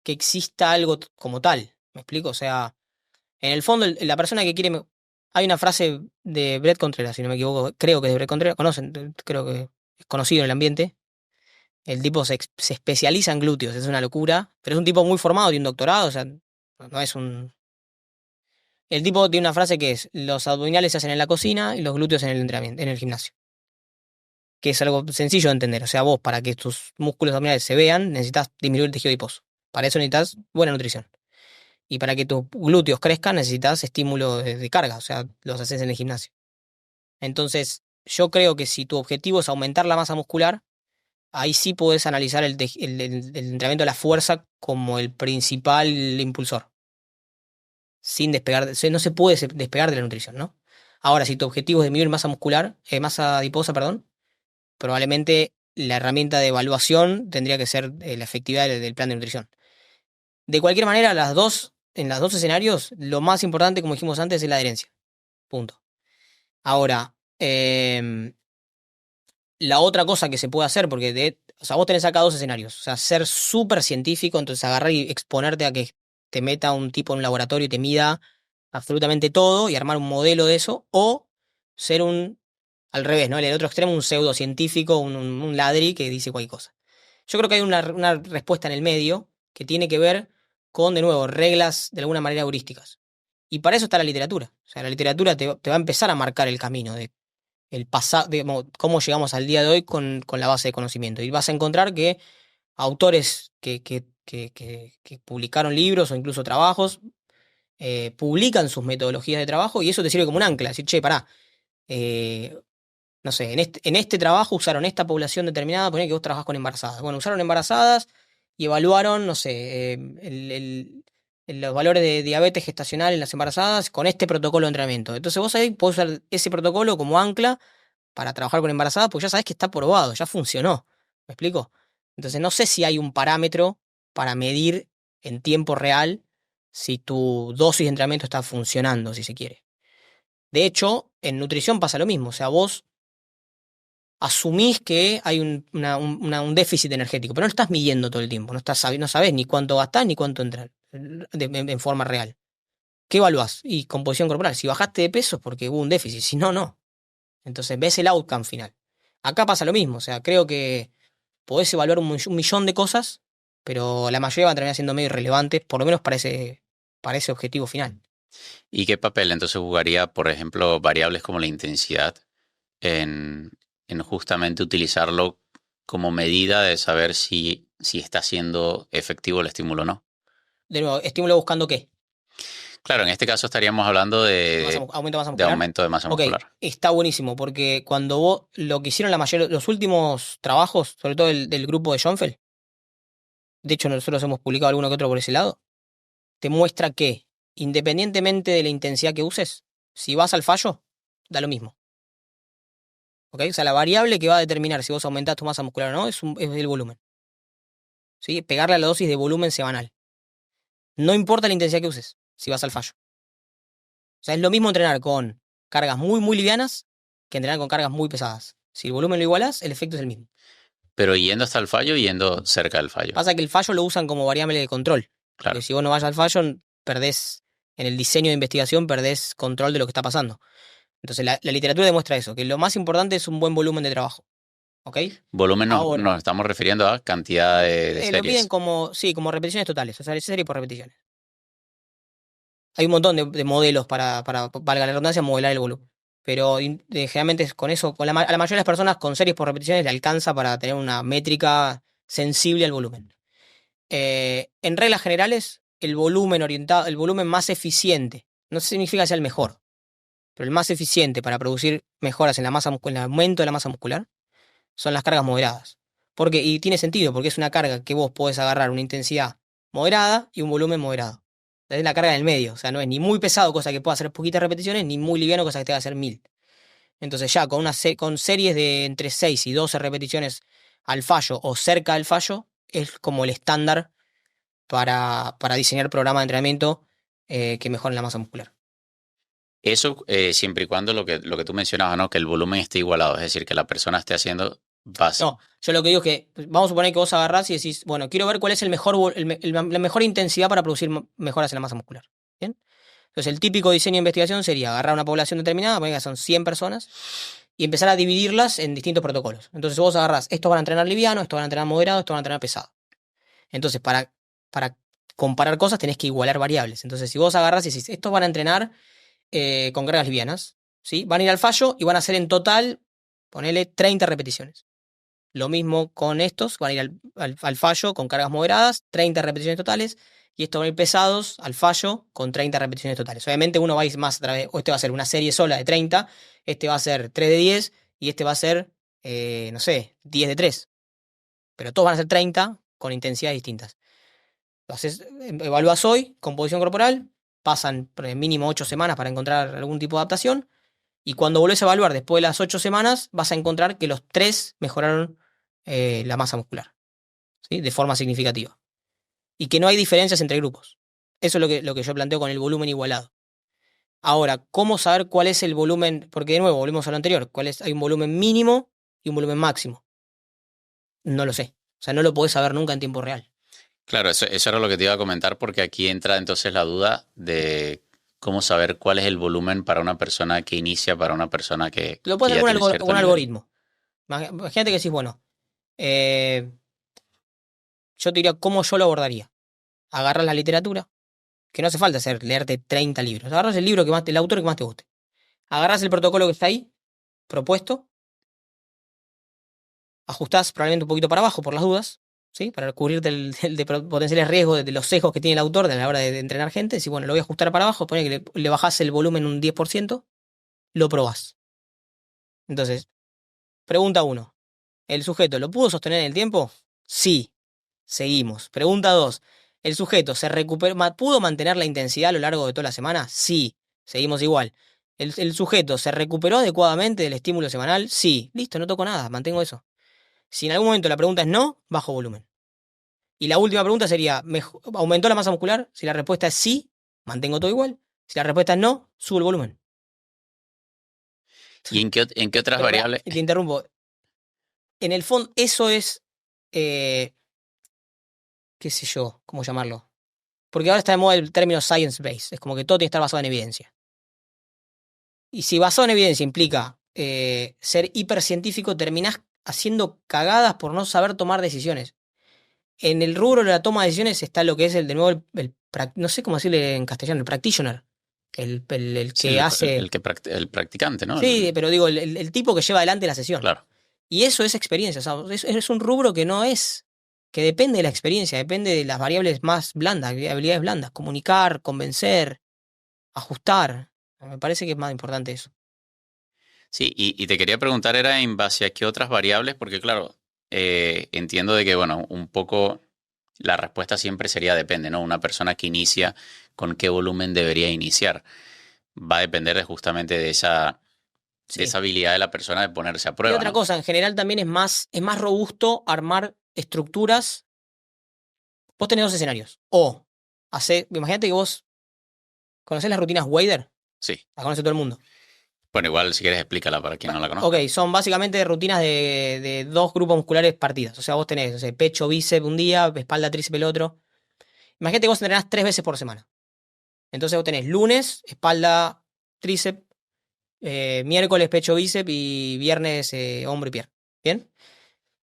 que exista algo como tal. ¿Me explico? O sea, en el fondo, la persona que quiere... Hay una frase de Brett Contreras, si no me equivoco, creo que es de Brett Contreras, conocen, creo que es conocido en el ambiente. El tipo se especializa en glúteos, es una locura, pero es un tipo muy formado, tiene un doctorado, o sea, no es un... El tipo tiene una frase que es, los abdominales se hacen en la cocina y los glúteos en el entrenamiento, en el gimnasio. Que es algo sencillo de entender. O sea, vos, para que tus músculos abdominales se vean, necesitas disminuir el tejido adiposo. Para eso necesitas buena nutrición. Y para que tus glúteos crezcan, necesitas estímulo de carga, o sea, los haces en el gimnasio. Entonces, yo creo que si tu objetivo es aumentar la masa muscular, ahí sí podés analizar el entrenamiento de la fuerza como el principal impulsor. Sin despegar, no se puede despegar de la nutrición, ¿no? Ahora, si tu objetivo es disminuir masa muscular, masa adiposa, perdón, probablemente la herramienta de evaluación tendría que ser la efectividad del plan de nutrición. De cualquier manera, en los dos escenarios, lo más importante, como dijimos antes, es la adherencia. Punto. Ahora, la otra cosa que se puede hacer, porque o sea, vos tenés acá dos escenarios. O sea, ser súper científico, entonces agarrar y exponerte a que te meta un tipo en un laboratorio y te mida absolutamente todo y armar un modelo de eso, o ser al revés, ¿no? El otro extremo, un pseudocientífico, un ladri que dice cualquier cosa. Yo creo que hay una respuesta en el medio que tiene que ver con, de nuevo, reglas de alguna manera heurísticas. Y para eso está la literatura. O sea, la literatura te va a empezar a marcar el camino de el pasado, digamos, cómo llegamos al día de hoy con la base de conocimiento. Y vas a encontrar que autores que publicaron libros o incluso trabajos publican sus metodologías de trabajo y eso te sirve como un ancla. Decir, che, pará, eh, no sé, en este trabajo usaron esta población determinada, ponía que vos trabajás con embarazadas. Bueno, usaron embarazadas y evaluaron, no sé, los valores de diabetes gestacional en las embarazadas con este protocolo de entrenamiento. Entonces vos ahí podés usar ese protocolo como ancla para trabajar con embarazadas, porque ya sabés que está probado, ya funcionó. ¿Me explico? Entonces no sé si hay un parámetro para medir en tiempo real si tu dosis de entrenamiento está funcionando, si se quiere. De hecho, en nutrición pasa lo mismo. O sea, vos asumís que hay un déficit energético, pero no lo estás midiendo todo el tiempo. No sabés ni cuánto gastás ni cuánto entrar en forma real. ¿Qué evaluás? Y composición corporal. Si bajaste de peso es porque hubo un déficit, si no, no. Entonces ves el outcome final. Acá pasa lo mismo. O sea, creo que podés evaluar un millón de cosas, pero la mayoría van a terminar siendo medio irrelevantes, por lo menos para ese objetivo final. ¿Y qué papel entonces jugaría, por ejemplo, variables como la intensidad en justamente utilizarlo como medida de saber si está siendo efectivo el estímulo o no? De nuevo, estímulo buscando qué. Claro, en este caso estaríamos hablando Aumento de masa de muscular. aumento de masa Ok, muscular. está buenísimo, porque cuando lo que hicieron los últimos trabajos, sobre todo del grupo de Schoenfeld, de hecho nosotros hemos publicado alguno que otro por ese lado, te muestra que, independientemente de la intensidad que uses, si vas al fallo, da lo mismo. ¿Ok? O sea, la variable que va a determinar si vos aumentás tu masa muscular o no es el volumen. ¿Sí? Pegarle a la dosis de volumen semanal. No importa la intensidad que uses, si vas al fallo. O sea, es lo mismo entrenar con cargas muy, muy livianas que entrenar con cargas muy pesadas. Si el volumen lo igualas, el efecto es el mismo. Pero yendo hasta el fallo, yendo cerca del fallo. Pasa que el fallo lo usan como variable de control. Claro. Porque si vos no vas al fallo, perdés, en el diseño de investigación, perdés control de lo que está pasando. Entonces, la literatura demuestra eso, que lo más importante es un buen volumen de trabajo. ¿Ok? Volumen Ahora, nos estamos refiriendo a cantidad de lo series. piden como repeticiones totales, o sea, serie por repeticiones. Hay un montón de modelos para, valga la redundancia, modelar el volumen. Pero generalmente con eso, a la mayoría de las personas con series por repeticiones le alcanza para tener una métrica sensible al volumen. En reglas generales, el volumen más eficiente, no significa que sea el mejor, pero el más eficiente para producir mejoras en el aumento de la masa muscular, son las cargas moderadas. Y tiene sentido, porque es una carga que vos podés agarrar una intensidad moderada y un volumen moderado. Es la carga en el medio, o sea, no es ni muy pesado, cosa que pueda hacer poquitas repeticiones, ni muy liviano, cosa que te va a hacer 1000. Entonces ya con series de entre 6 y 12 repeticiones al fallo o cerca del fallo, es como el estándar para diseñar programas de entrenamiento que mejoren la masa muscular. Eso siempre y cuando lo que tú mencionabas, ¿no? Que el volumen esté igualado, es decir, que la persona esté haciendo base. No, yo lo que digo es que vamos a suponer que vos agarrás y decís, bueno, quiero ver cuál es el mejor, la mejor intensidad para producir mejoras en la masa muscular. ¿Bien? Entonces, el típico diseño de investigación sería agarrar una población determinada, poner que son 100 personas, y empezar a dividirlas en distintos protocolos. Entonces, vos agarrás, estos van a entrenar liviano, estos van a entrenar moderado, estos van a entrenar pesado. Entonces, para comparar cosas tenés que igualar variables. Entonces, si vos agarrás y decís, estos van a entrenar con cargas livianas, ¿sí? Van a ir al fallo y van a hacer en total, ponele 30 repeticiones. Lo mismo con estos, van a ir al fallo con cargas moderadas, 30 repeticiones totales, y estos van a ir pesados al fallo con 30 repeticiones totales. Obviamente uno va a ir más a través, o este va a ser una serie sola de 30, este va a ser 3 de 10, y este va a ser, no sé, 10 de 3. Pero todos van a ser 30 con intensidades distintas. Lo haces, evalúas hoy, composición corporal, pasan mínimo 8 semanas para encontrar algún tipo de adaptación, y cuando volvés a evaluar después de las 8 semanas, vas a encontrar que los 3 mejoraron la masa muscular, ¿sí? De forma significativa. Y que no hay diferencias entre grupos. Eso es lo que yo planteo con el volumen igualado. Ahora, ¿cómo saber cuál es el volumen? Porque de nuevo, volvemos a lo anterior. Hay un volumen mínimo y un volumen máximo? No lo sé. O sea, no lo podés saber nunca en tiempo real. Claro, eso era lo que te iba a comentar porque aquí entra entonces la duda de cómo saber cuál es el volumen para una persona que inicia, para una persona Lo que puedes hacer ya con tiene cierto un nivel. algoritmo. Imagínate que decís, bueno, eh, yo te diría cómo yo lo abordaría. Agarras la literatura, que no hace falta leerte 30 libros. Agarras el libro el autor que más te guste. Agarras el protocolo que está ahí, propuesto, ajustás probablemente un poquito para abajo por las dudas, ¿sí? Para cubrirte de potenciales riesgos de los sesgos que tiene el autor de la hora de entrenar gente. Si, bueno, lo voy a ajustar para abajo, pone que le bajás el volumen un 10%, lo probás. Entonces, pregunta uno, ¿el sujeto lo pudo sostener en el tiempo? Sí, seguimos. Pregunta 2, ¿el sujeto pudo mantener la intensidad a lo largo de toda la semana? Sí, seguimos igual. ¿El sujeto se recuperó adecuadamente del estímulo semanal? Sí, listo, no toco nada, mantengo eso. Si en algún momento la pregunta es no, bajo volumen. Y la última pregunta sería, ¿aumentó la masa muscular? Si la respuesta es sí, mantengo todo igual. Si la respuesta es no, subo el volumen. ¿Y en qué otras Pero pará, variables? te interrumpo. En el fondo, eso es, eh, qué sé yo, ¿cómo llamarlo? Porque ahora está de moda el término science-based. Es como que todo tiene que estar basado en evidencia. Y si basado en evidencia implica ser hipercientífico, terminás haciendo cagadas por no saber tomar decisiones. En el rubro de la toma de decisiones está lo que es de nuevo, no sé cómo decirle en castellano, el practitioner. El Sí, que hace. el practicante, ¿no? Sí, pero digo, el tipo que lleva adelante la sesión. Claro. Y eso es experiencia. O sea, es un rubro que no es. Que depende de la experiencia, depende de las variables más blandas, habilidades blandas. Comunicar, convencer, ajustar. Me parece que es más importante eso. Sí, y te quería preguntar, era en base a qué otras variables, porque claro, entiendo de que, bueno, un poco la respuesta siempre sería depende, ¿no? Una persona que inicia, ¿con qué volumen debería iniciar? Va a depender justamente de Sí. esa habilidad de la persona de ponerse a Y prueba, otra ¿no? cosa, en general también es más robusto armar estructuras. Vos tenés dos escenarios. Imagínate que vos conocés las rutinas Wader, Sí. las conoce todo el mundo. Bueno, igual si quieres explícala para quien no la Ok, conozca. son básicamente rutinas de dos grupos musculares partidas. O sea, vos tenés, no sé, pecho, bíceps un día, espalda, tríceps el otro. Imagínate que vos entrenás 3 veces por semana. Entonces vos tenés lunes, espalda, tríceps, miércoles, pecho, bíceps y viernes, hombro y pierna. ¿Bien?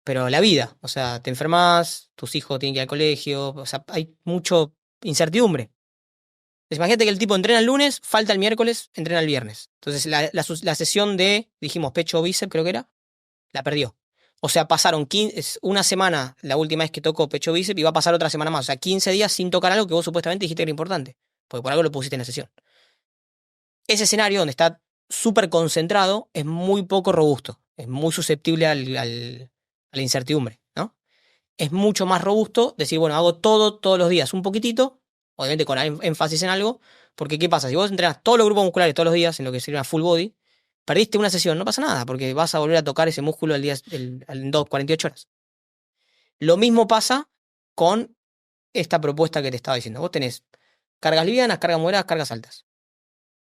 Pero la vida, o sea, te enfermas, tus hijos tienen que ir al colegio, o sea, hay mucho incertidumbre. Entonces, imagínate que el tipo entrena el lunes, falta el miércoles, entrena el viernes. Entonces la sesión de, dijimos, pecho o bíceps, creo que era, la perdió. O sea, pasaron una semana la última vez que tocó pecho o bíceps y va a pasar otra semana más. O sea, 15 días sin tocar algo que vos supuestamente dijiste que era importante. Porque por algo lo pusiste en la sesión. Ese escenario donde está súper concentrado es muy poco robusto. Es muy susceptible a la incertidumbre, ¿no? Es mucho más robusto decir, bueno, hago todo, todos los días un poquitito, obviamente con énfasis en algo, porque ¿qué pasa? Si vos entrenas todos los grupos musculares todos los días en lo que sería una full body, perdiste una sesión, no pasa nada, porque vas a volver a tocar ese músculo en 48 horas. Lo mismo pasa con esta propuesta que te estaba diciendo. Vos tenés cargas livianas, cargas moderadas, cargas altas.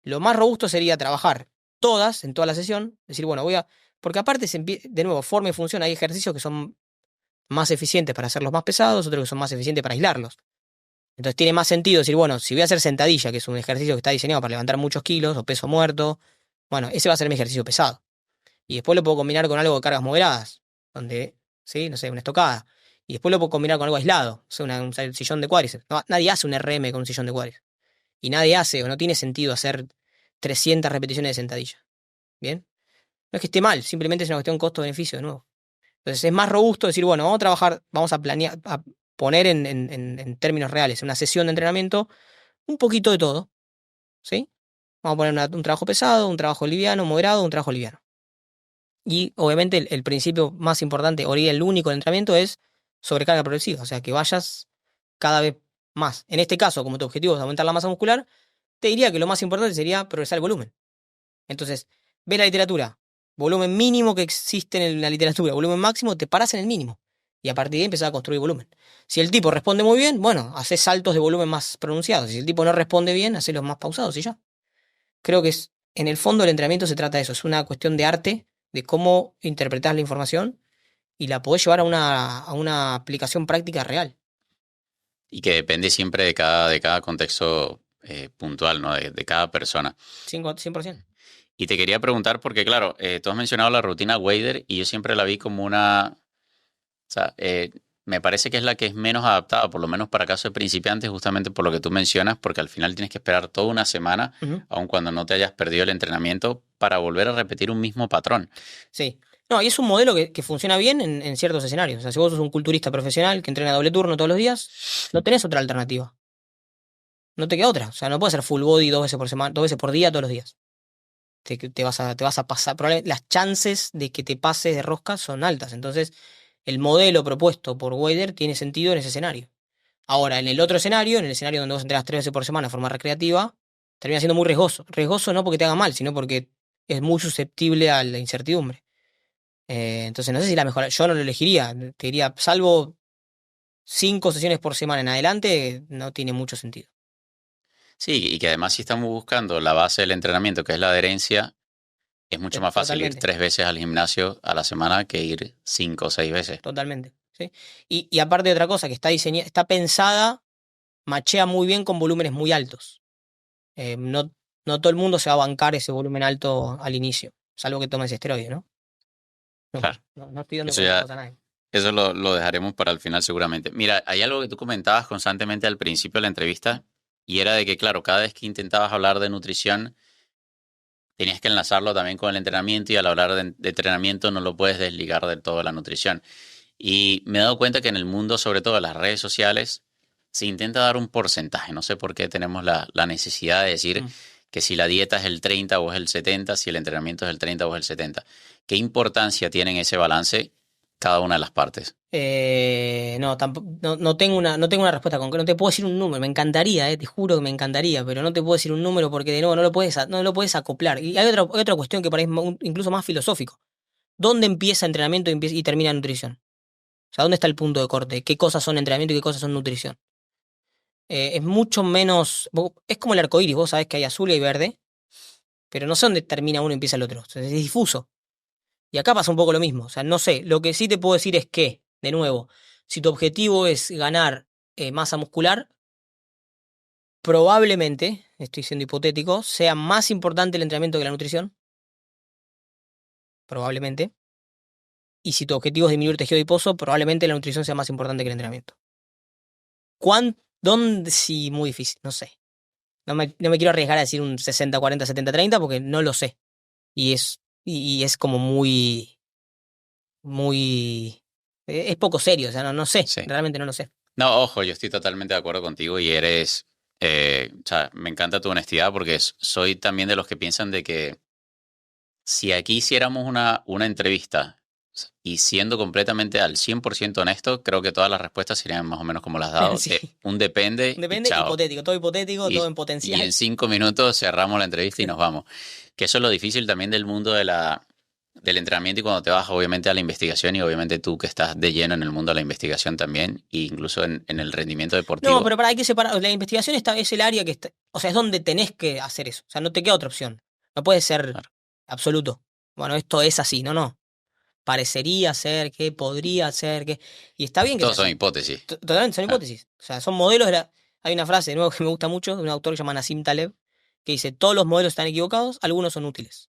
Lo más robusto sería trabajar todas en toda la sesión, decir, bueno, Porque aparte, de nuevo, forma y función, hay ejercicios que son más eficientes para hacerlos más pesados, otros que son más eficientes para aislarlos. Entonces tiene más sentido decir, bueno, si voy a hacer sentadilla, que es un ejercicio que está diseñado para levantar muchos kilos o peso muerto, bueno, ese va a ser mi ejercicio pesado. Y después lo puedo combinar con algo de cargas moderadas, donde, sí, no sé, una estocada. Y después lo puedo combinar con algo aislado, o sea, un sillón de cuádriceps. Nadie hace un RM con un sillón de cuádriceps. Y nadie hace, o no tiene sentido hacer 300 repeticiones de sentadilla. ¿Bien? No es que esté mal, simplemente es una cuestión costo-beneficio de nuevo. Entonces es más robusto decir, bueno, vamos a trabajar, vamos a planear, a poner en términos reales, en una sesión de entrenamiento, un poquito de todo, ¿sí? Vamos a poner un trabajo pesado, un trabajo liviano, moderado, un trabajo liviano. Y obviamente el principio más importante, o el único del entrenamiento, es sobrecarga progresiva, o sea, que vayas cada vez más. En este caso, como tu objetivo es aumentar la masa muscular, te diría que lo más importante sería progresar el volumen. Entonces, ve la literatura, volumen mínimo que existe en la literatura, volumen máximo, te paras en el mínimo. Y a partir de ahí empezás a construir volumen. Si el tipo responde muy bien, bueno, haces saltos de volumen más pronunciados. Si el tipo no responde bien, haces los más pausados y ya. Creo que en el fondo el entrenamiento se trata de eso. Es una cuestión de arte, de cómo interpretás la información y la podés llevar a una aplicación práctica real. Y que depende siempre de cada contexto puntual, ¿no? De cada persona. 100%. Y te quería preguntar, porque claro, tú has mencionado la rutina Wader y yo siempre la vi como una, o sea, me parece que es la que es menos adaptada, por lo menos para casos de principiantes, justamente por lo que tú mencionas, porque al final tienes que esperar toda una semana, Ujú. aun cuando no te hayas perdido el entrenamiento, para volver a repetir un mismo patrón. Sí. No, y es un modelo que funciona bien en ciertos escenarios. O sea, si vos sos un culturista profesional que entrena doble turno todos los días, no tenés otra alternativa. No te queda otra. O sea, no puedes hacer full body 2 veces por semana, 2 veces por día, todos los días. Te vas a pasar. Probablemente las chances de que te pases de rosca son altas. Entonces, el modelo propuesto por Wader tiene sentido en ese escenario. Ahora, en el otro escenario, en el escenario donde vos entrenas 3 veces por semana de forma recreativa, termina siendo muy riesgoso. Riesgoso no porque te haga mal, sino porque es muy susceptible a la incertidumbre. Entonces, no sé si la mejor. Yo no lo elegiría. Te diría, salvo 5 sesiones por semana en adelante, no tiene mucho sentido. Sí, y que además si estamos buscando la base del entrenamiento, que es la adherencia, es mucho más fácil ir Totalmente, 3 veces al gimnasio a la semana que ir 5 o 6 veces. totalmente. ¿Sí? Y aparte de otra cosa, que está diseñada, está pensada, machea muy bien con volúmenes muy altos. No, no todo el mundo se va a bancar ese volumen alto al inicio, salvo que tomes esteroides, ¿no? No, Claro, no estoy dando eso ya, consejos a nadie. eso lo dejaremos para el final seguramente. Mira, hay algo que tú comentabas constantemente al principio de la entrevista y era de que, claro, cada vez que intentabas hablar de nutrición, tenías que enlazarlo también con el entrenamiento y al hablar de entrenamiento no lo puedes desligar del todo de la nutrición. Y me he dado cuenta que en el mundo, sobre todo en las redes sociales, se intenta dar un porcentaje. No sé por qué tenemos la necesidad de decir Mm. que si la dieta es el 30 o es el 70, si el entrenamiento es el 30 o es el 70. ¿Qué importancia tiene en ese balance cada una de las partes? No, tampoco, no tengo una respuesta concreta. No te puedo decir un número. Me encantaría, te juro que me encantaría, pero no te puedo decir un número porque de nuevo no lo puedes acoplar. Y hay otra cuestión que por ahí es incluso más filosófico. ¿Dónde empieza entrenamiento y termina nutrición? O sea, ¿dónde está el punto de corte? ¿Qué cosas son entrenamiento y qué cosas son nutrición? Es mucho menos. Es como el arco iris, vos sabés que hay azul y hay verde, pero no sé dónde termina uno y empieza el otro. O sea, es difuso. Y acá pasa un poco lo mismo. O sea, no sé. Lo que sí te puedo decir es que, de nuevo, si tu objetivo es ganar masa muscular, probablemente, estoy siendo hipotético, sea más importante el entrenamiento que la nutrición. Probablemente. Y si tu objetivo es disminuir tejido adiposo, probablemente la nutrición sea más importante que el entrenamiento. ¿Dónde? Sí, muy difícil, no sé. No me quiero arriesgar a decir un 60-40, 70-30 porque no lo sé. Y es como es poco serio, o sea, no sé, Sí. realmente no lo sé. No, ojo, yo estoy totalmente de acuerdo contigo y o sea, me encanta tu honestidad porque soy también de los que piensan de que si aquí hiciéramos una entrevista y siendo completamente al 100% honesto, creo que todas las respuestas serían más o menos como las has dado, Sí. de un depende y Depende, chao. hipotético, todo Y, en y en potencial. 5 minutos cerramos la entrevista y nos vamos. Que eso es lo difícil también del mundo del entrenamiento y cuando te vas obviamente a la investigación y obviamente tú que estás de lleno en el mundo de la investigación también, e incluso en el rendimiento No, deportivo. pero hay que separar. La investigación es el área que está. O sea, es donde tenés que hacer eso. O sea, no te queda otra opción. No puede ser Claro. absoluto. bueno, esto es así, no, no. Parecería ser que, podría ser que. Y está bien que sea Todos son así. hipótesis. Totalmente son Ah, hipótesis. O sea, son modelos de la. Hay una frase de nuevo que me gusta mucho de un autor que se llama Nassim Taleb, que dice: todos los modelos están equivocados, algunos son útiles.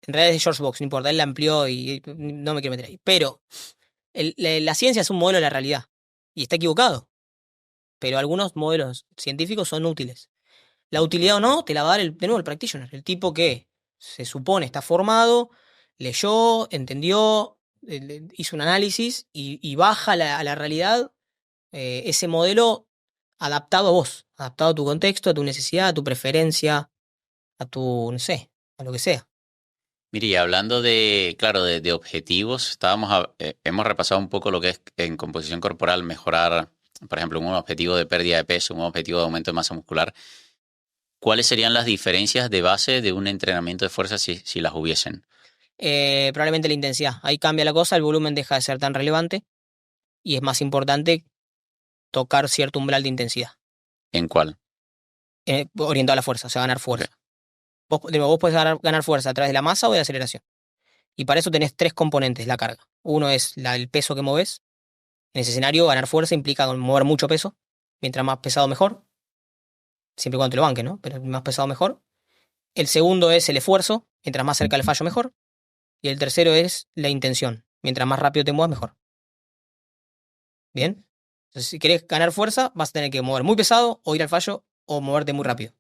En realidad es de George Box, no importa, él la amplió y no me quiero meter ahí. Pero la ciencia es un modelo de la realidad. Y está equivocado. Pero algunos modelos científicos son útiles. La utilidad o no, te la va a dar de nuevo el practitioner, el tipo que se supone está formado, leyó, entendió, hizo un análisis y baja a la realidad ese modelo adaptado a vos, adaptado a tu contexto, a tu necesidad, a tu preferencia, a tu, no sé, a lo que sea. mire, y hablando de, claro, de objetivos, hemos repasado un poco lo que es en composición corporal mejorar, por ejemplo, un objetivo de pérdida de peso, un objetivo de aumento de masa muscular. ¿Cuáles serían las diferencias de base de un entrenamiento de fuerza si las hubiesen? Probablemente la intensidad. Ahí cambia la cosa, el volumen deja de ser tan relevante y es más importante tocar cierto umbral de intensidad, ¿En cuál? orientado a la fuerza, o sea, ganar Ok. fuerza. Vos podés ganar fuerza a través de la masa o de la aceleración. Y para eso tenés tres componentes, la carga. Uno es el peso que moves. En ese escenario, ganar fuerza implica mover mucho peso. Mientras más pesado, mejor. Siempre y cuando te lo banque, ¿no? Pero más pesado, mejor. El segundo es el esfuerzo. Mientras más cerca del fallo, mejor. Y el tercero es la intención. Mientras más rápido te muevas, mejor. ¿Bien? Entonces, si querés ganar fuerza, vas a tener que mover muy pesado o ir al fallo o moverte muy rápido.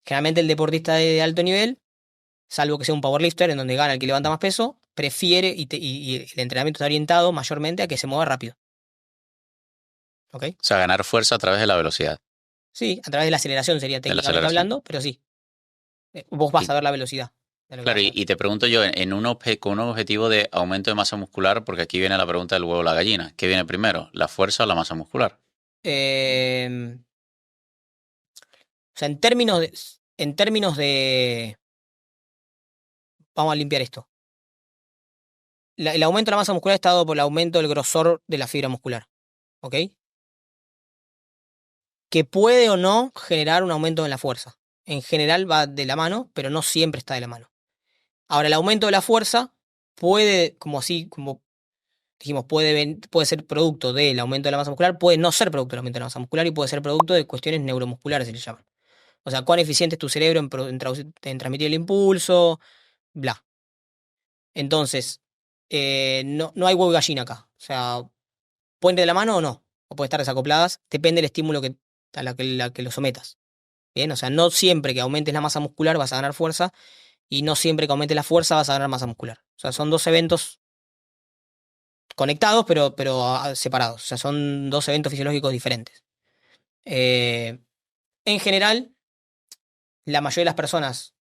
Generalmente el deportista de alto nivel, salvo que sea un powerlifter en donde gana el que levanta más peso, prefiere y el entrenamiento está orientado mayormente a que se mueva rápido. ¿Ok? O sea, ganar fuerza a través de la velocidad, Sí, a través de la aceleración sería de la técnicamente aceleración. hablando, pero sí, vos vas Y, a ver la velocidad de lo que claro, vas a y, hacer. y te pregunto yo, con un objetivo de aumento de masa muscular, porque aquí viene la pregunta del huevo o la gallina. ¿Qué viene primero, la fuerza o la masa muscular? Eh, o sea, en términos de, vamos a limpiar esto. El aumento de la masa muscular está dado por el aumento del grosor de la fibra muscular, ¿ok? Que puede o no generar un aumento en la fuerza. En general va de la mano, pero no siempre está de la mano. Ahora, el aumento de la fuerza puede, como así, como dijimos, puede ser producto del aumento de la masa muscular, puede no ser producto del aumento de la masa muscular y puede ser producto de cuestiones neuromusculares, se le llaman. O sea, cuán eficiente es tu cerebro en transmitir el impulso, bla. Entonces, no hay huevo y gallina acá. O sea, pueden ir de la mano o no, o puede estar desacopladas, depende del estímulo a la que lo sometas. Bien, o sea, no siempre que aumentes la masa muscular vas a ganar fuerza y no siempre que aumentes la fuerza vas a ganar masa muscular. O sea, son dos eventos conectados, pero separados. O sea, son dos eventos fisiológicos diferentes. Eh, en general, la mayoría de las personas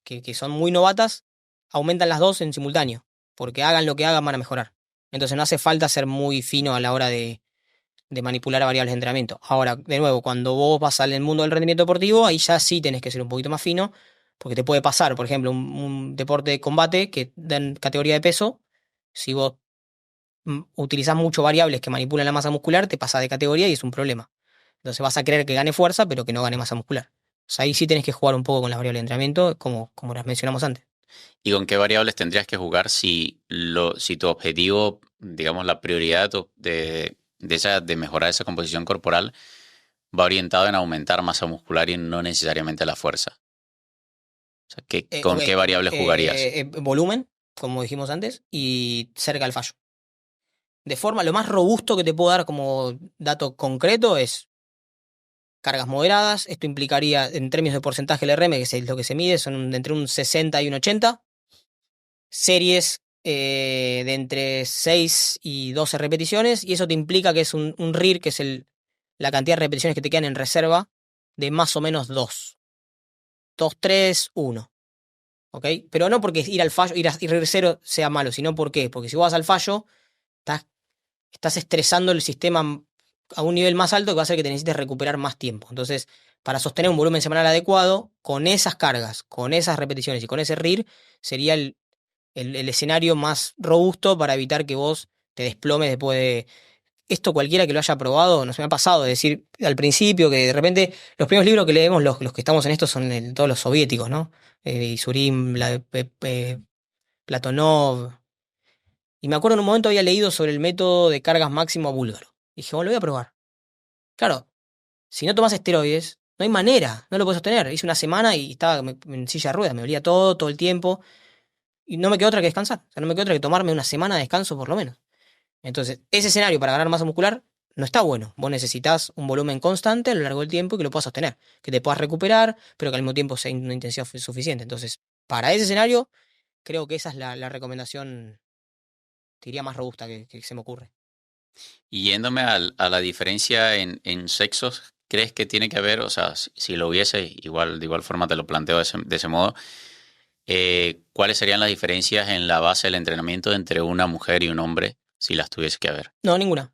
que son muy novatas aumentan las dos en simultáneo, porque hagan lo que hagan van a mejorar. Entonces no hace falta ser muy fino a la hora de manipular variables de entrenamiento. Ahora, de nuevo, cuando vos vas al mundo del rendimiento deportivo, ahí ya sí tenés que ser un poquito más fino, porque te puede pasar, por ejemplo, un deporte de combate que dan categoría de peso, si vos utilizás mucho variables que manipulan la masa muscular, te pasas de categoría y es un problema. Entonces vas a querer que gane fuerza, pero que no gane masa muscular. O sea, ahí sí tenés que jugar un poco con las variables de entrenamiento, como las mencionamos antes. ¿Y con qué variables tendrías que jugar si tu objetivo, digamos, la prioridad de mejorar esa composición corporal va orientado en aumentar masa muscular y no necesariamente la fuerza? O sea, Ok, ¿con qué variables jugarías? volumen, como dijimos antes, y cerca al fallo. De forma, lo más robusto que te puedo dar como dato concreto es cargas moderadas. Esto implicaría, en términos de porcentaje del RM, que es lo que se mide, son entre un 60 y un 80. Series de entre 6 y 12 repeticiones, y eso te implica que es un RIR, que es la cantidad de repeticiones que te quedan en reserva, de más o menos 2. 2, 3, 1. ¿Ok? Pero no porque ir al fallo, ir cero sea malo, sino ¿por qué? Porque si vos vas al fallo, estás, estás estresando el sistema a un nivel más alto que va a hacer que te necesites recuperar más tiempo. Entonces, para sostener un volumen semanal adecuado, con esas cargas, con esas repeticiones y con ese RIR, sería el escenario más robusto para evitar que vos te desplomes después esto cualquiera que lo haya probado, nos me ha pasado de decir al principio que de repente los primeros libros que leemos, los que estamos en esto, son todos los soviéticos, ¿no? Isurim, Platonov. Y me acuerdo en un momento había leído sobre el método de cargas máximo búlgaro. Dije, bueno, lo voy a probar. Claro, si no tomas esteroides, no hay manera, no lo puedes sostener. Hice una semana y estaba en silla de ruedas, me dolía todo el tiempo. Y no me quedó otra que descansar. O sea, no me quedó otra que tomarme una semana de descanso por lo menos. Entonces, ese escenario para ganar masa muscular no está bueno. Vos necesitas un volumen constante a lo largo del tiempo y que lo puedas sostener. Que te puedas recuperar, pero que al mismo tiempo sea una intensidad suficiente. Entonces, para ese escenario, creo que esa es la recomendación, te diría, más robusta que se me ocurre. Y yéndome a la diferencia en sexos, ¿crees que tiene que haber, o sea, si lo hubiese, igual, de igual forma te lo planteo de ese modo, ¿cuáles serían las diferencias en la base del entrenamiento entre una mujer y un hombre si las tuviese que haber? No, ninguna.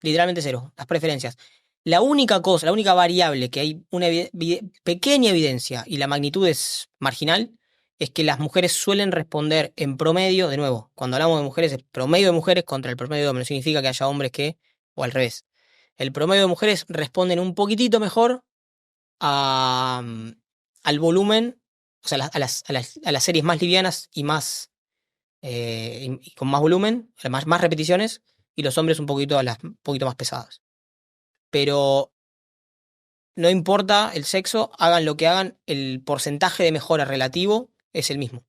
Literalmente cero. Las preferencias. La única cosa, la única variable que hay una pequeña evidencia y la magnitud es marginal, es que las mujeres suelen responder en promedio, de nuevo, cuando hablamos de mujeres, es promedio de mujeres contra el promedio de hombres, no significa que haya hombres que, o al revés. El promedio de mujeres responden un poquitito mejor a, al volumen, o sea, a las series más livianas y más y con más volumen, más repeticiones, y los hombres un poquito, un poquito más pesadas. Pero no importa el sexo, hagan lo que hagan, el porcentaje de mejora relativo es el mismo.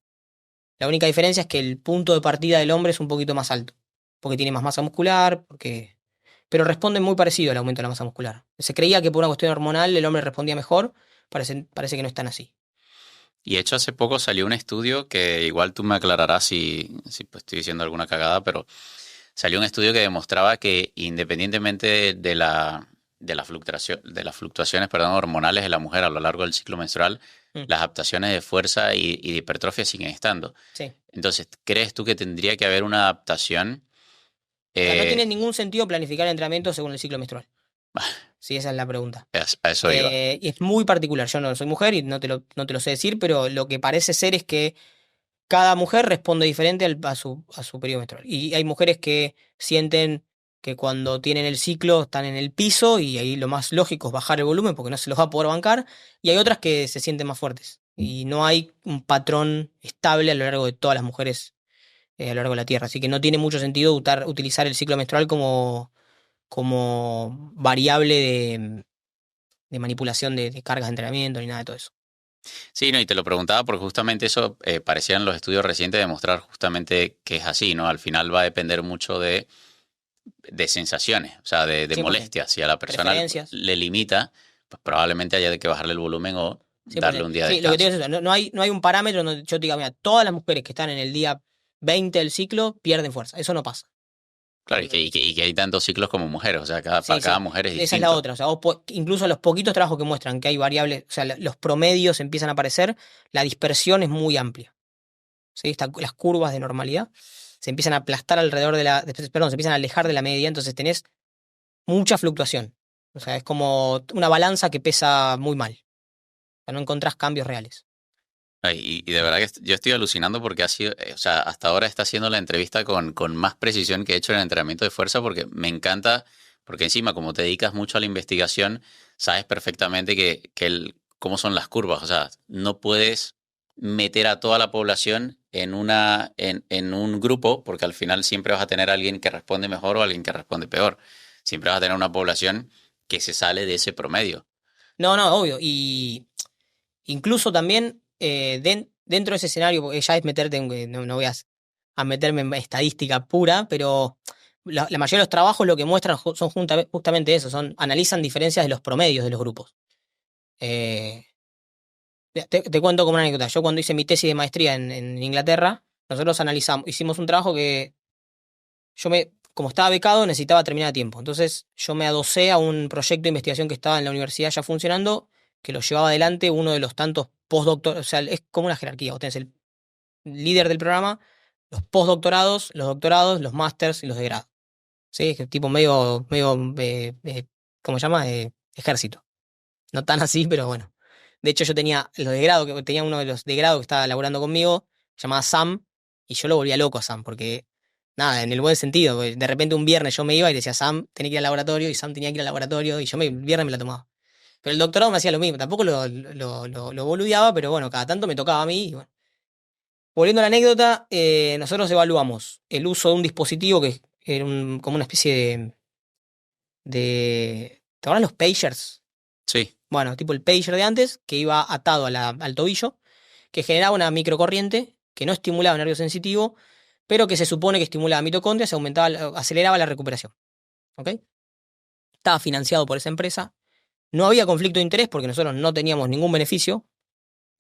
La única diferencia es que el punto de partida del hombre es un poquito más alto, porque tiene más masa muscular, pero responde muy parecido al aumento de la masa muscular. Se creía que por una cuestión hormonal el hombre respondía mejor, parece que no es tan así. Y de hecho hace poco salió un estudio que igual tú me aclararás si pues, estoy diciendo alguna cagada, pero salió un estudio que demostraba que independientemente de las fluctuaciones, perdón, hormonales de la mujer a lo largo del ciclo menstrual, Mm, las adaptaciones de fuerza y de hipertrofia siguen estando. sí. Entonces, ¿crees tú que tendría que haber una adaptación? O sea, no tiene Eh, ningún sentido planificar el entrenamiento según el ciclo menstrual. Sí, esa es la pregunta. a eso iba. Y es muy particular. Yo no soy mujer y no te lo sé decir, pero lo que parece ser es que cada mujer responde diferente a su periodo menstrual. Y hay mujeres que sienten que cuando tienen el ciclo están en el piso y ahí lo más lógico es bajar el volumen porque no se los va a poder bancar. Y hay otras que se sienten más fuertes. Y no hay un patrón estable a lo largo de todas las mujeres a lo largo de la Tierra. Así que no tiene mucho sentido utilizar el ciclo menstrual como variable de manipulación de cargas de entrenamiento ni nada de todo eso. Sí, no, y te lo preguntaba porque justamente eso parecían los estudios recientes demostrar justamente que es así, ¿no? Al final va a depender mucho de sensaciones, o sea, de 100%. molestias. Si a la persona Preferencias. le limita, pues probablemente haya de que bajarle el volumen o darle 100%. un día de Sí, lo que te descanso. digo es eso. No hay un parámetro donde yo te diga, mira, todas las mujeres que están en el día 20 del ciclo pierden fuerza. Eso no pasa. Claro, y que hay tantos ciclos como mujeres, o sea, para Sí, cada sí. mujer es Esa es la distinto. otra. O sea, incluso los poquitos trabajos que muestran que hay variables, o sea, los promedios empiezan a aparecer, la dispersión es muy amplia. ¿Sí? Las curvas de normalidad se empiezan a aplastar alrededor perdón, se empiezan a alejar de la media, entonces tenés mucha fluctuación. O sea, es como una balanza que pesa muy mal. O sea, no encontrás cambios reales. Ay, y de verdad que yo estoy alucinando porque ha sido, o sea, hasta ahora está haciendo la entrevista con más precisión que he hecho en el entrenamiento de fuerza porque me encanta, porque encima como te dedicas mucho a la investigación, sabes perfectamente cómo son las curvas, o sea, no puedes meter a toda la población en un grupo porque al final siempre vas a tener a alguien que responde mejor o alguien que responde peor. Siempre vas a tener una población que se sale de ese promedio. No, no, obvio. Y incluso también dentro de ese escenario, porque ya es meterte no voy a meterme en estadística pura, pero la mayoría de los trabajos lo que muestran son justamente eso, analizan diferencias de los promedios de los grupos. Eh, te cuento como una anécdota. Yo cuando hice mi tesis de maestría en Inglaterra, nosotros hicimos un trabajo que como estaba becado, necesitaba terminar a tiempo. Entonces yo me adosé a un proyecto de investigación que estaba en la universidad ya funcionando, que lo llevaba adelante uno de los tantos postdoctorados, o sea, es como una jerarquía. Vos tenés el líder del programa, los postdoctorados, los doctorados, los másters y los de grado. ¿Sí? Es que tipo medio ¿cómo se llama? Ejército. No tan así, pero bueno. De hecho, yo tenía los de grado, que tenía uno de los de grado que estaba laburando conmigo, se llamaba Sam, y yo lo volvía loco a Sam, porque nada, en el buen sentido. Porque de repente un viernes yo me iba y decía, Sam, tenía que ir al laboratorio, y Sam tenía que ir al laboratorio, y yo el viernes me la tomaba. Pero el doctorado me hacía lo mismo, tampoco lo boludeaba, pero bueno, cada tanto me tocaba a mí. Y bueno. Volviendo a la anécdota, nosotros evaluamos el uso de un dispositivo que era como una especie ¿te acuerdas los pagers? Sí, Bueno, tipo el pager de antes, que iba atado al tobillo, que generaba una microcorriente que no estimulaba el nervio sensitivo, pero que se supone que estimulaba mitocondrias y aceleraba la recuperación. ¿Ok? Estaba financiado por esa empresa. No había conflicto de interés porque nosotros no teníamos ningún beneficio.